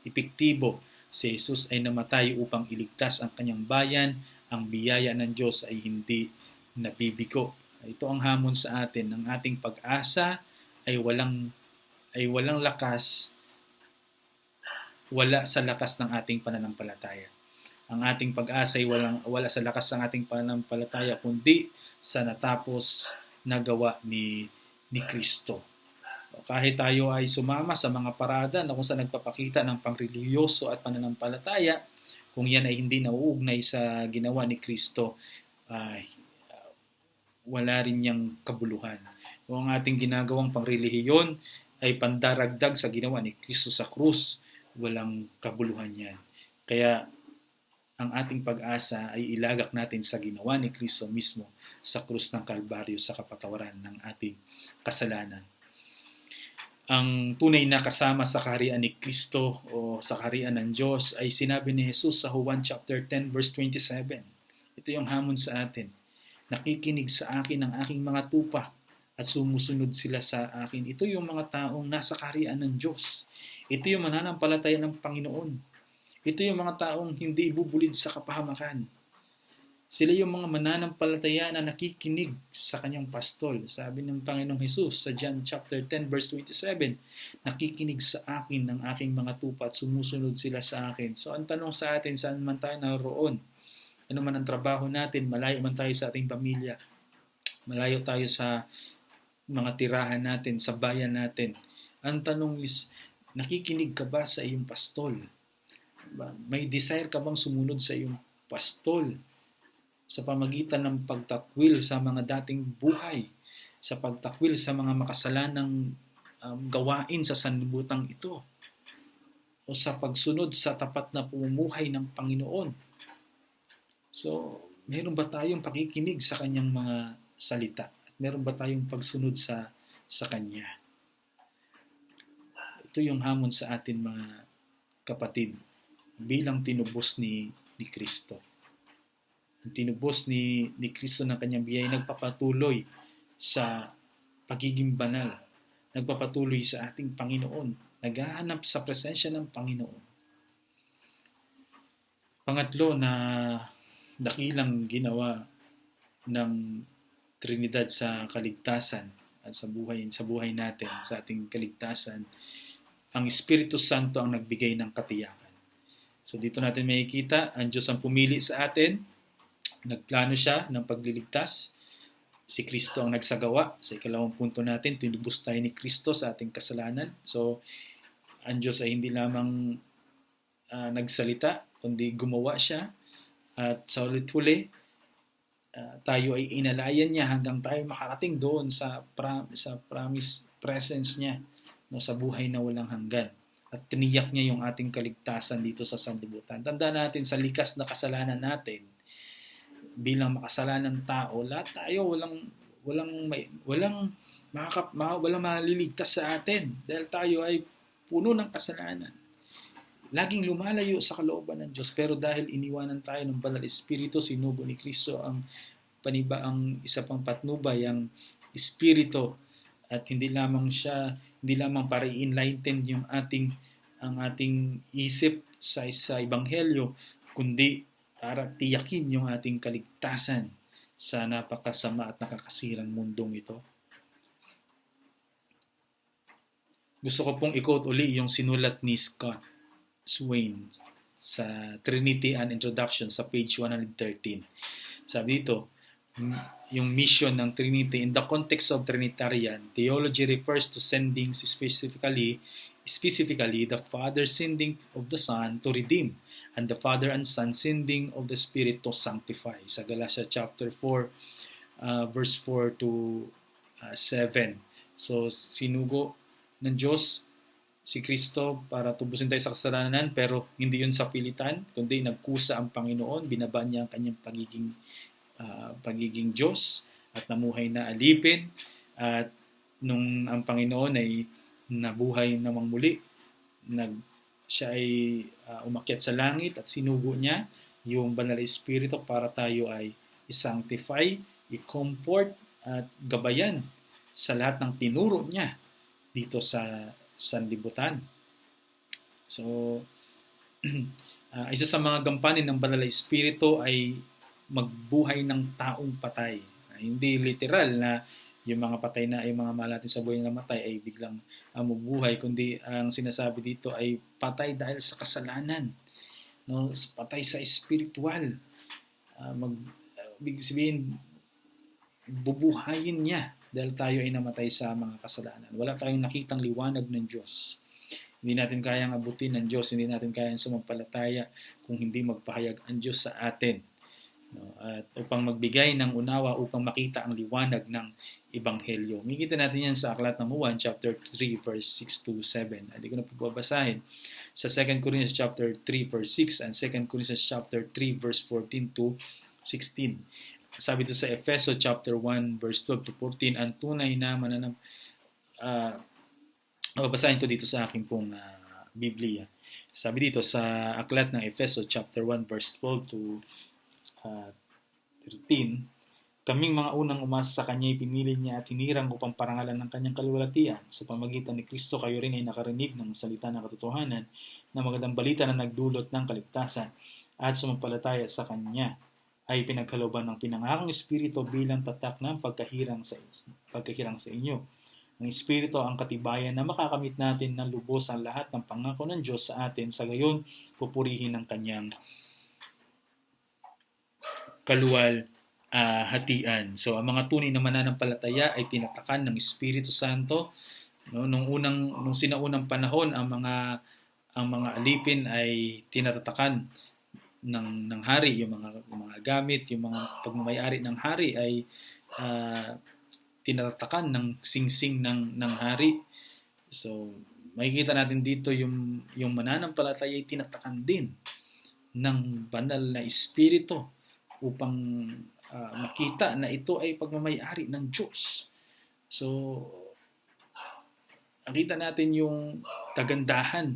epektibo. Si Jesus ay namatay upang iligtas ang kanyang bayan. Ang biyaya ng Diyos ay hindi nabibigo. Ito ang hamon sa atin. Ang ating pag-asa ay walang lakas, wala sa lakas ng ating pananampalataya. Ang ating pag-asa ay wala sa lakas ng ating pananampalataya, kundi sa natapos na gawa ni Kristo. Kahit tayo ay sumama sa mga parada na kung saan nagpapakita ng pangrelihiyoso at pananampalataya, kung yan ay hindi nauugnay sa ginawa ni Kristo, wala rin niyang kabuluhan. Kung ang ating ginagawang pangrelihiyon ay pandaragdag sa ginawa ni Kristo sa krus, walang kabuluhan yan. Kaya ang ating pag-asa ay ilagak natin sa ginawa ni Kristo mismo sa krus ng Kalbaryo sa kapatawaran ng ating kasalanan. Ang tunay na kasama sa kaharian ni Kristo o sa kaharian ng Diyos ay sinabi ni Jesus sa Juan chapter 10 verse 27. Ito yung hamon sa atin. Nakikinig sa akin ang aking mga tupa at sumusunod sila sa akin. Ito yung mga taong nasa kaharian ng Diyos. Ito yung mananampalataya ng Panginoon. Ito yung mga taong hindi ibubulid sa kapahamakan. Sila yung mga mananampalataya na nakikinig sa kanyang pastol. Sabi ng Panginoong Jesus sa John chapter 10 verse 27, nakikinig sa akin ng aking mga tupa at sumusunod sila sa akin. So ang tanong sa atin, saan man tayo naroon? Ano man ang trabaho natin, malayo man tayo sa ating pamilya, malayo tayo sa mga tirahan natin, sa bayan natin. Ang tanong is, nakikinig ka ba sa iyong pastol? May desire ka bang sumunod sa iyong pastol? Sa pamagitan ng pagtakwil sa mga dating buhay, sa pagtakwil sa mga makasalanang gawain sa sanlibutan ito, o sa pagsunod sa tapat na pamumuhay ng Panginoon. So, meron ba tayong pakikinig sa kanyang mga salita? At meron ba tayong pagsunod sa kanya? Ito yung hamon sa atin mga kapatid bilang tinubos ni Kristo. Ang tinubos ni Kristo ng kanyang biyaya nagpapatuloy sa pagiging banal. Nagpapatuloy sa ating Panginoon. Naghahanap sa presensya ng Panginoon. Pangatlo na dakilang ginawa ng Trinidad sa kaligtasan at sa buhay natin, sa ating kaligtasan, ang Espiritu Santo ang nagbigay ng katiyakan. So dito natin makikita, ang Diyos ang pumili sa atin, nagplano siya ng pagliligtas, si Kristo ang nagsagawa. Sa ikalawang punto natin, tinubos tayo ni Kristo sa ating kasalanan. So ang Diyos ay hindi lamang nagsalita, kundi gumawa siya. At sa ulit-huli, tayo ay inalayan niya hanggang tayo makarating doon sa promise presence niya, no, sa buhay na walang hanggan. At tiniyak niya yung ating kaligtasan dito sa sanlibutan. Tandaan natin sa likas na kasalanan natin, bilang makasalanan tao, lahat tayo walang maliligtas sa atin dahil tayo ay puno ng kasalanan. Laging lumalayo sa kalooban ng Diyos, pero dahil iniwanan tayo ng Banal Espiritu, sinugo ni Kristo ang isa pang patnubay, ang Espiritu, at hindi lamang para i-enlighten ang ating isip sa Ebanghelyo, kundi para tiyakin yung ating kaligtasan sa napakasama at nakakasirang mundong ito. Gusto ko pong i-quote uli yung sinulat ni Scott Swain sa Trinity and Introduction sa page 113. Sabi dito, yung mission ng Trinity. In the context of Trinitarian theology refers to sending specifically the Father sending of the Son to redeem, and the Father and Son sending of the Spirit to sanctify. Sa Galatia chapter 4, verse 4 to 7. So, sinugo ng Diyos si Kristo para tubusin tayo sa kasalanan, pero hindi yun sa pilitan, kundi nagkusa ang Panginoon, binaba niya ang kanyang pagiging Diyos at namuhay na alipin, at nung ang Panginoon ay nabuhay namang muli, siya ay umakyat sa langit at sinugo niya yung Banal na Espiritu para tayo ay i-sanctify, i-comfort at gabayan sa lahat ng tinuro niya dito sa sanlibutan. So, isa sa mga gampanin ng Banal na Espiritu ay magbuhay ng taong patay. Hindi literal na yung mga patay na, yung mga mahal natin sa buhay na namatay ay biglang mabuhay, kundi ang sinasabi dito ay patay dahil sa kasalanan. No? Patay sa spiritual. Ibig sabihin, bubuhayin niya dahil tayo ay namatay sa mga kasalanan. Wala tayong nakitang liwanag ng Diyos. Hindi natin kayang abutin ng Diyos, hindi natin kayang sumampalataya kung hindi magpahayag ang Diyos sa atin. No? At upang magbigay ng unawa, upang makita ang liwanag ng Ebanghelyo. Makikita natin yan sa Aklat ng Juan, chapter 3, verse 6 to 7. Hindi ko na pababasahin. Sa 2 Corinthians chapter 3, verse 6 and 2 Corinthians chapter 3, verse 14 to 16. Sabi ito sa Efeso chapter 1, verse 12 to 14, ang tunay na babasahin ko dito sa aking pong Biblia. Sabi dito sa Aklat ng Efeso chapter 1, verse 12 to 13, kaming mga unang umasa sa Kanya, pinili niya at hinirang upang parangalan ng Kanyang kaluwalhatian. Sa pamagitan ni Kristo, kayo rin ay nakarinig ng salita ng katotohanan na magandang balita na nagdulot ng kaligtasan, at sumampalataya sa Kanya ay pinagkalooban ng pinangakong Espiritu bilang tatak ng pagkahirang sa inyo. Ang Espiritu ang katibayan na makakamit natin ng lubos ang lahat ng pangako ng Diyos sa atin, sa gayon pupurihin ng Kanyang kaluwalhatian. So, ang mga tunay na mananampalataya ay tinatakan ng Espiritu Santo. No, nung sinaunang panahon, ang mga alipin ay tinatatakan ng hari, yung mga gamit, yung mga pagmamayari ng hari ay tinatatakan ng singsing ng hari. So, makikita natin dito yung mananampalataya ay tinatakan din ng banal na Espiritu upang makita na ito ay pagmamayari ng Diyos. So, nakita natin yung kagandahan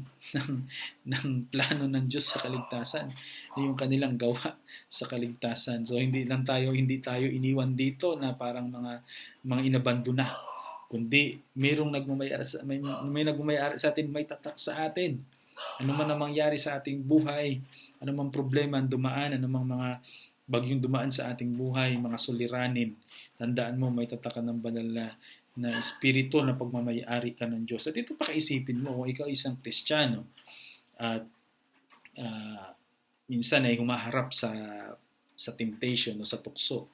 ng plano ng Diyos sa kaligtasan, yung kanilang gawa sa kaligtasan. So, hindi tayo iniwan dito na parang mga inabandona, kundi may nagmamayari sa atin, may tatak sa atin. Ano man ang mangyari sa ating buhay, ano mang problema ang dumaan, ano mang mga bagyong dumaan sa ating buhay, mga suliranin, tandaan mo, may tatakan ng banal na Espiritu na pagmamayari ka ng Diyos. At ito pakaisipin mo, kung ikaw isang Kristiyano at minsan ay humaharap sa temptation o sa tukso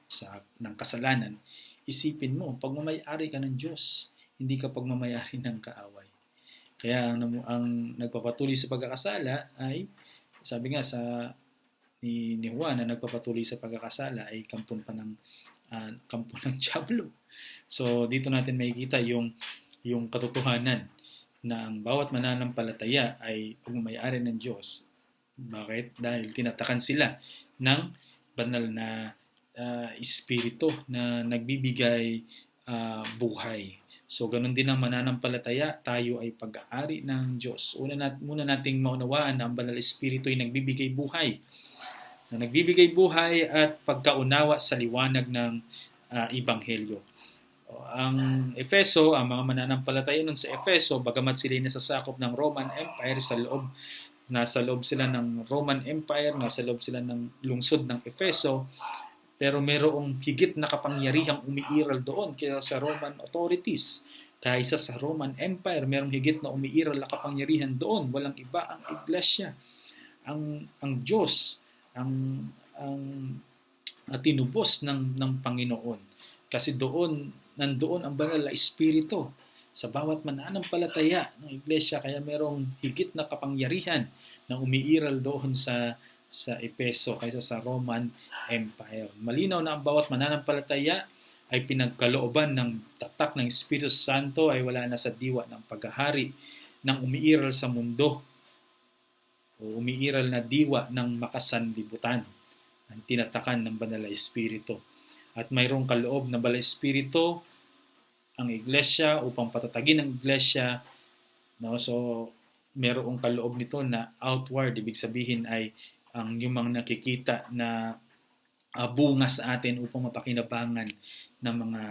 ng kasalanan, isipin mo, pagmamayari ka ng Diyos, hindi ka pagmamayari ng kaaway. Kaya ang nagpapatuloy sa pagkakasala ay, sabi nga ni Juan, na nagpapatuloy sa pagkakasala ay kampo ng Diablo. So dito natin makikita yung katotohanan na ang bawat mananampalataya ay pagmamayari ng Diyos. Bakit? Dahil tinatakan sila ng banal na Espiritu na nagbibigay buhay. So ganun din ang mananampalataya, tayo ay pag-aari ng Diyos. Muna nating maunawaan na ang banal na Espiritu ay nagbibigay buhay. At pagkaunawa sa liwanag ng Ebanghelyo. Ang Efeso, ang mga mananampalataya nun sa Efeso, bagamat sila nasasakop ng Roman Empire, nasa loob sila ng Roman Empire, nasa loob sila ng lungsod ng Efeso, pero mayroong higit na kapangyarihang umiiral doon kaya sa Roman authorities. Kaysa sa Roman Empire, mayroong higit na umiiral na kapangyarihan doon. Walang iba ang iglesia. Ang Diyos, ang tinubos ng Panginoon. Kasi nandoon ang banal na espiritu sa bawat mananampalataya ng iglesia, kaya merong higit na kapangyarihan na umiiral doon sa Epeso kaysa sa Roman Empire. Malinaw na ang bawat mananampalataya ay pinagkalooban ng tatak ng Espiritu Santo, ay wala na sa diwa ng paghahari ng umiiral sa mundo o umiiral na diwa ng makasanlibutan ang tinatakan ng banal na espiritu. At mayroong kaloob na banal na espiritu ang iglesia upang patatagin ang iglesia, no? So mayroong kaloob nito na outward, ibig sabihin ay ang yung mga nakikita na bunga sa atin upang mapakinabangan ng mga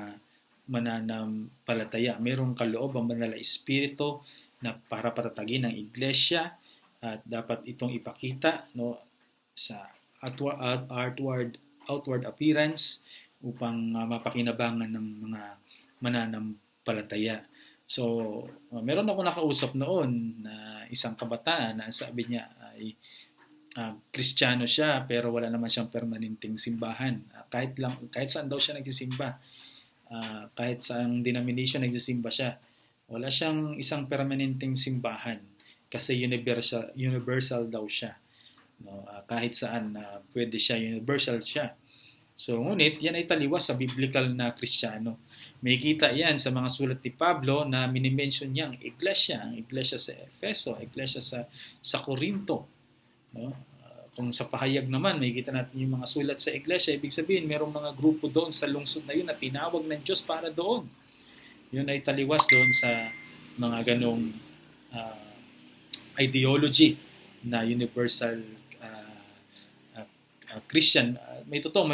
mananampalataya. Mayroong kaloob ang banal na espiritu na para patatagin ang iglesia, at dapat itong ipakita, no, sa outward appearance upang mapakinabangan ng mga mananampalataya. So, meron ako nakausap noon na isang kabataan na sabi niya ay Kristiyano siya pero wala naman siyang permanenteng simbahan. Kahit saan daw siya nagsisimba, kahit saang denomination nagsisimba siya, wala siyang isang permanenteng simbahan kasi universal daw siya. No, kahit saan pwede siya, universal siya. So, ngunit yan ay taliwas sa biblical na Kristiyano. May kita yan sa mga sulat ni Pablo na minimension niya ang iglesia sa Efeso, iglesia sa Corinto. No? Kung sa pahayag naman, may kita natin yung mga sulat sa iglesia, ibig sabihin, mayroong mga grupo doon sa lungsod na yun na tinawag ng Diyos para doon. Yun ay taliwas doon sa mga ganong ideology na universal Christian. May totoo,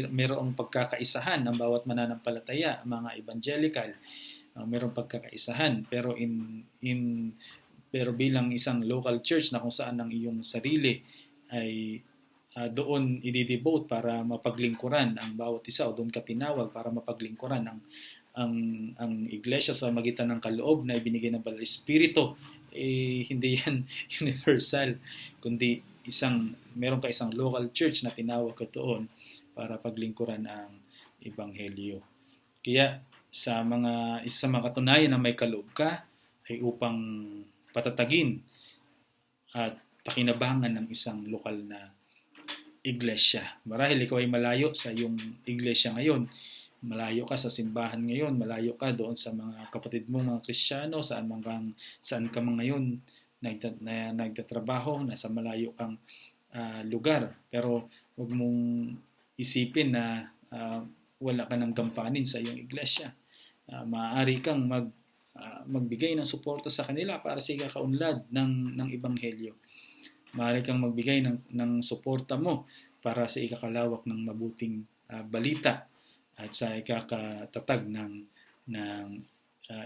mayroong pagkakaisahan ng bawat mananampalataya, mga evangelical, mayroong pagkakaisahan, pero pero bilang isang local church na kung saan ang iyong sarili ay doon i-devote para mapaglingkuran ang bawat isa, o doon ka tinawag para mapaglingkuran ang iglesia sa magitan ng kaloob na ibinigay ng Banal Espiritu, hindi yan universal, kundi meron ka isang local church na tinawag ka doon para paglingkuran ang ebanghelyo. Kaya isa sa mga katunayan na may kaloob ka ay upang patatagin at pakinabangan ng isang lokal na iglesia. Marahil ikaw ay malayo sa iyong iglesia ngayon, malayo ka sa simbahan ngayon, malayo ka doon sa mga kapatid mo, mga Kristiyano, saan ka ngayon nagtatrabaho, nasa malayo kang lugar. Pero huwag mong isipin na wala ka ng gampanin sa iyong iglesia. Maaari kang magbigay ng suporta sa kanila para sa ikakaunlad ng ebanghelyo. Maaari kang magbigay ng suporta mo para sa ikakalawak ng mabuting balita at sa ikakatatag ng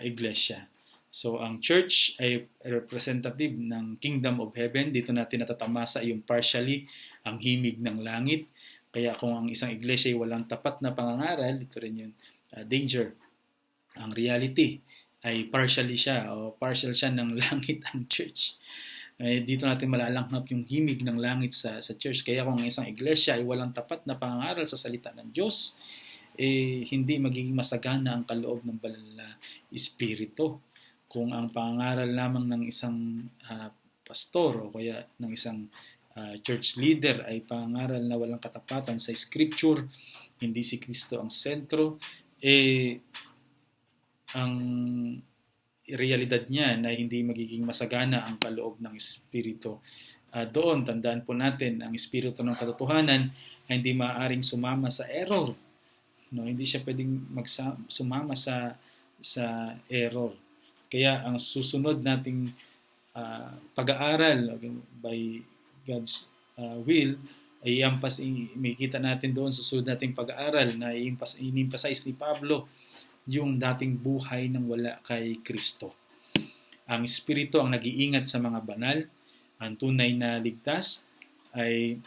iglesia. So, ang church ay representative ng Kingdom of Heaven. Dito natin natatamasa yung partially ang himig ng langit. Kaya kung ang isang iglesia ay walang tapat na pangangaral, ito rin yung danger. Ang reality ay partial siya ng langit ang church. Dito natin malalanghap yung himig ng langit sa church. Kaya kung ang isang iglesia ay walang tapat na pangangaral sa salita ng Diyos, hindi magiging masagana ang kaloob ng banal na espiritu. Kung ang pangangaral lamang ng isang pastor o kaya ng isang church leader ay pangangaral na walang katapatan sa scripture, hindi si Kristo ang sentro, ang realidad niya na hindi magiging masagana ang kaloob ng espiritu. Doon, tandaan po natin, ang espiritu ng katotohanan ay hindi maaaring sumama sa error. No, hindi siya pwedeng sumama sa error. Kaya ang susunod nating pag-aaral by God's will ay makikita natin doon sa susunod nating pag-aaral na in-emphasize ni Pablo yung dating buhay ng wala kay Kristo. Ang Espiritu ang nag-iingat sa mga banal. Ang tunay na ligtas ay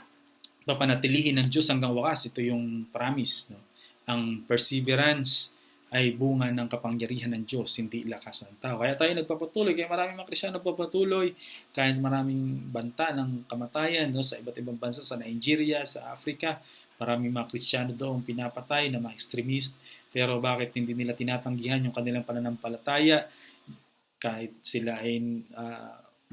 papanatilihin ng Diyos hanggang wakas. Ito yung promise. No? Ang perseverance ay bunga ng kapangyarihan ng Diyos, hindi lakas ng tao. Kaya tayo nagpapatuloy, kaya maraming mga Kristyano nagpapatuloy, kahit maraming banta ng kamatayan sa iba't ibang bansa, sa Nigeria, sa Africa, maraming mga Kristyano doon pinapatay na mga extremist, pero bakit hindi nila tinatanggihan yung kanilang pananampalataya kahit sila ay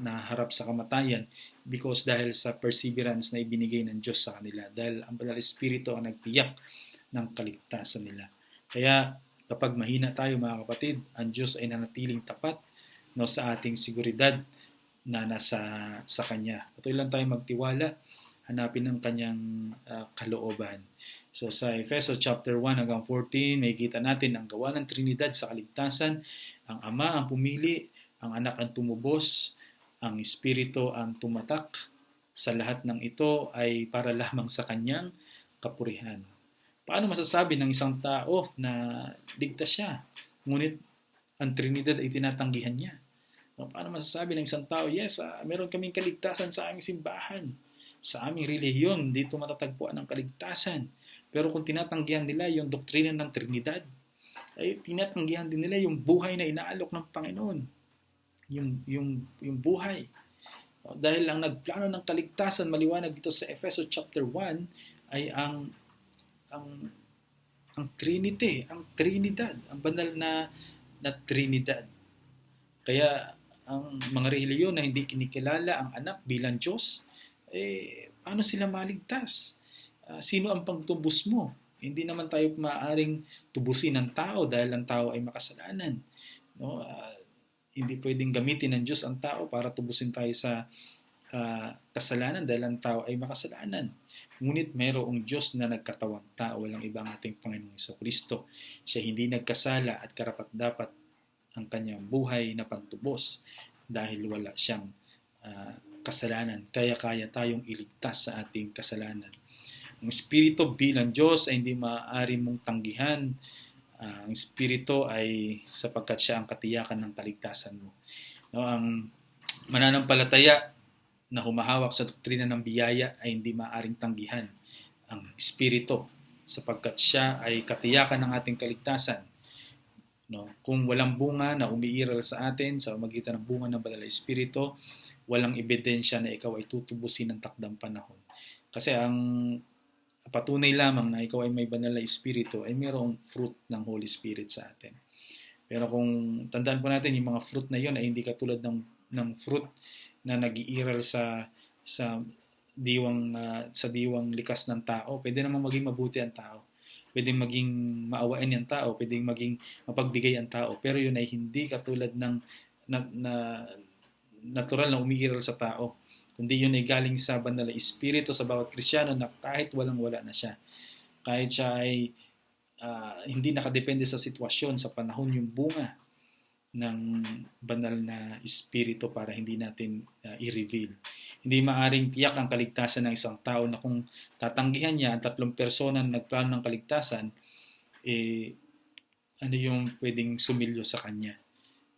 naharap sa kamatayan? Because dahil sa perseverance na ibinigay ng Diyos sa kanila, dahil ang Banal Espiritu ang nagtiyak ng kaligtasan nila. Kaya kapag mahina tayo mga kapatid, ang Diyos ay nanatiling tapat sa ating seguridad na nasa sa Kanya. Patuloy lang tayo magtiwala, hanapin ang Kanyang kalooban. So sa Efeso chapter 1 hanggang 14, makikita natin ang gawa ng Trinidad sa kaligtasan. Ang Ama ang pumili, ang Anak ang tumubos, ang Espiritu ang tumatak. Sa lahat ng ito ay para lamang sa Kanyang kapurihan. Paano masasabi ng isang tao na ligtas siya, ngunit ang Trinidad ay tinatanggihan niya? Paano masasabi ng isang tao, yes, meron kaming kaligtasan sa aming simbahan, sa aming relihiyon, dito matatagpuan ang kaligtasan. Pero kung tinatanggihan nila yung doktrina ng Trinidad, ay tinatanggihan din nila yung buhay na inaalok ng Panginoon. Yung buhay. Dahil ang nagplano ng kaligtasan, maliwanag dito sa Efeso chapter 1, ay ang Trinity, ang Trinidad, ang banal na Trinidad. Kaya ang mga relihiyon na hindi kinikilala ang anak bilang Diyos, paano sila maligtas? Sino ang pagtubos mo? Hindi naman tayo maaaring tubusin ng tao dahil ang tao ay makasalanan. Hindi pwedeng gamitin ng Diyos ang tao para tubusin tayo sa kasalanan dahil ang tao ay makasalanan. Ngunit mayroong Diyos na nagkatawang tao, walang ibang ating Panginoong Jesucristo. Siya hindi nagkasala at karapat-dapat ang kanyang buhay na pagtubos dahil wala siyang kasalanan. Kaya tayong iligtas sa ating kasalanan. Ang Espiritu bilang Diyos ay hindi maaari mong tanggihan. Ang Espiritu ay sapagkat siya ang katiyakan ng kaligtasan mo. Ang mananampalataya na humahawak sa doktrina ng biyaya ay hindi maaaring tanggihan ang Espiritu sapagkat siya ay katiyakan ng ating kaligtasan. Kung walang bunga na umiiral sa atin sa magitan ng bunga ng Banal na Espiritu, walang ebidensya na ikaw ay tutubusin ng takdang panahon. Kasi ang patunay lamang na ikaw ay may Banal na Espiritu ay mayroong fruit ng Holy Spirit sa atin. Pero kung tandaan po natin, yung mga fruit na yun ay hindi katulad ng fruit na nag-iiral sa diwang likas ng tao. Pwede namang maging mabuti ang tao. Pwede maging maawain ang tao. Pwede maging mapagbigay ang tao. Pero yun ay hindi katulad ng natural na umiiral sa tao. Kundi yun ay galing sa Banal na Espiritu sa bawat Kristiyano na kahit walang-wala na siya. Kahit siya ay hindi nakadepende sa sitwasyon, sa panahon, yung bunga ng Banal na Espiritu para hindi natin i-reveal. Hindi maaring tiyak ang kaligtasan ng isang tao na kung tatanggihan niya ang 3 persona na nagplano ng kaligtasan, ano yung pwedeng sumilyo sa kanya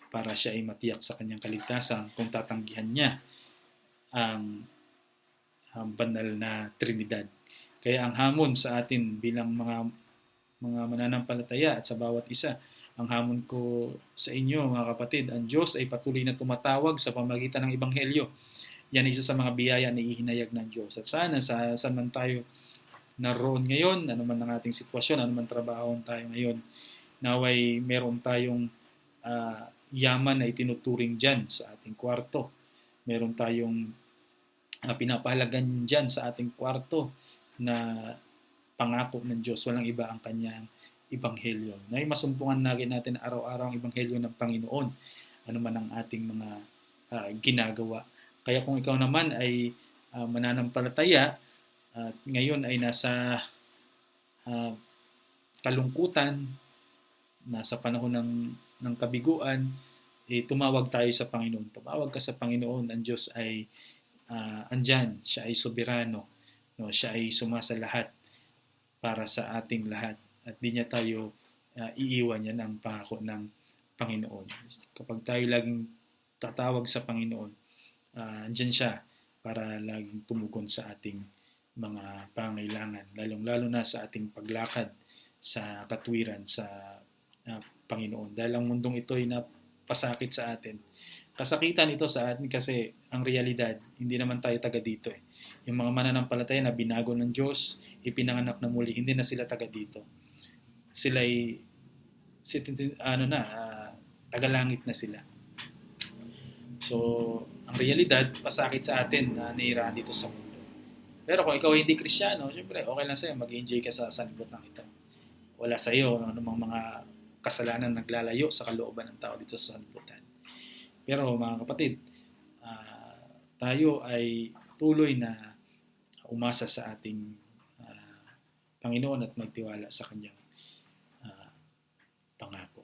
para siya ay matiyak sa kanyang kaligtasan kung tatanggihan niya ang Banal na Trinidad. Kaya ang hamon sa atin bilang mga mananampalataya at sa bawat isa, ang hamon ko sa inyo mga kapatid, ang Diyos ay patuloy na tumatawag sa pamamagitan ng Ebanghelyo. Yan isa sa mga biyaya na ihinayag ng Diyos. At sana saan man tayo naroon ngayon, ano man ang ating sitwasyon, ano man trabaho tayo ngayon, naway meron tayong yaman na itinuturing dyan sa ating kwarto. Meron tayong pinapahalagan dyan sa ating kwarto na pangako ng Diyos. Walang iba ang kanyang Ebanghelyo. Nay masumpungan natin araw-araw ang Ebanghelyo ng Panginoon. Ano man ang ating mga ginagawa. Kaya kung ikaw naman ay mananampalataya at ngayon ay nasa kalungkutan, nasa panahon ng kabiguan, tumawag tayo sa Panginoon. Tumawag ka sa Panginoon. Ang Diyos ay andyan. Siya ay soberano. Siya ay sumasalahat para sa ating lahat. At di niya tayo iiwan. Yan ang pangako ng Panginoon. Kapag tayo laging tatawag sa Panginoon, andyan siya para laging tumugon sa ating mga pangailangan. Lalong-lalo na sa ating paglakad sa katwiran, sa Panginoon. Dahil ang mundong ito ay napasakit sa atin. Kasakitan ito sa atin kasi ang realidad, hindi naman tayo taga dito eh. Yung mga mananampalataya na binago ng Diyos, ipinanganak na muli, hindi na sila taga dito. Sila ay tagalangit na sila. So, ang realidad, pasakit sa atin na nahirahan dito sa mundo. Pero kung ikaw ay hindi Kristyano, syempre okay lang sa'yo, mag-enjoy ka sa sanlibutan ito. Wala sa iyo anumang mga kasalanan naglalayo sa kalooban ng tao dito sa sanlibutan. Pero mga kapatid, tayo ay tuloy na umasa sa ating Panginoon at magtiwala sa Kanyang pangako.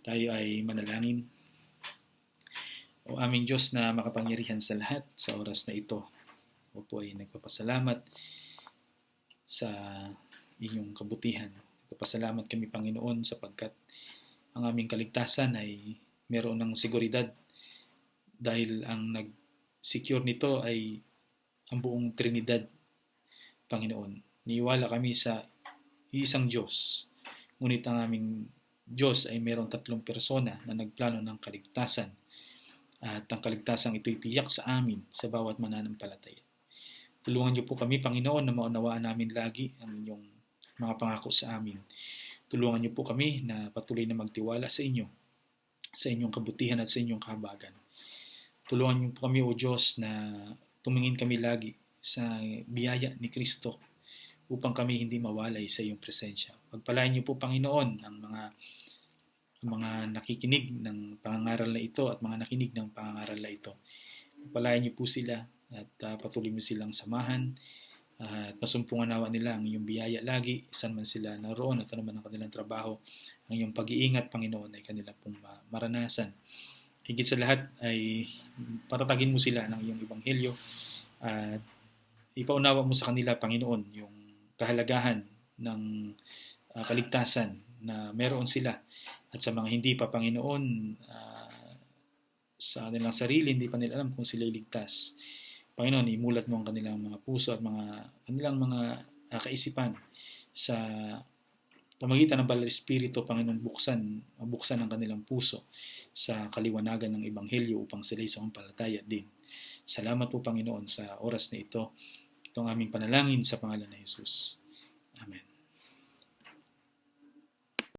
Tayo ay manalangin. O aming Diyos na makapangyarihan sa lahat, sa oras na ito, o po ay nagpapasalamat sa inyong kabutihan. Nagpapasalamat kami, Panginoon, sapagkat ang aming kaligtasan ay meron ng seguridad dahil ang nag-secure nito ay ang buong Trinidad, Panginoon. Niwala kami sa isang Diyos, ngunit ang aming Diyos ay merong 3 persona na nagplano ng kaligtasan at ang kaligtasan ito'y tiyak sa amin sa bawat mananampalataya. Tulungan niyo po kami, Panginoon, na maunawaan namin lagi ang inyong mga pangako sa amin. Tulungan niyo po kami na patuloy na magtiwala sa inyo, sa inyong kabutihan at sa inyong kahabagan. Tulungan niyo po kami, O Diyos, na tumingin kami lagi sa biyaya ni Kristo upang kami hindi mawalay sa iyong presensya. Pagpalain niyo po, Panginoon, ang mga nakikinig ng pangangaral na ito at mga nakinig ng pangangaral na ito. Pagpalain niyo po sila at patuloy mo silang samahan at masumpungan nawa nila ang iyong biyaya lagi, saan man sila naroon at ano man ang kanilang trabaho. Ang iyong pag-iingat, Panginoon, ay kanila pong maranasan. Higit sa lahat ay patatagin mo sila ng iyong ebanghelyo at ipaunawa mo sa kanila, Panginoon, yung kahalagahan ng kaligtasan na meron sila. At sa mga hindi pa, Panginoon, sa kanilang sarili, hindi pa nila alam kung sila iligtas. Panginoon, imulat mo ang kanilang mga puso at kanilang mga kaisipan sa pamagitan ng Banal na Espiritu, Panginoon, buksan ang kanilang puso sa kaliwanagan ng Ebanghelyo upang sila ay sumampalataya din. Salamat po, Panginoon, sa oras na ito. Itong aming panalangin sa pangalan ni Jesus. Amen.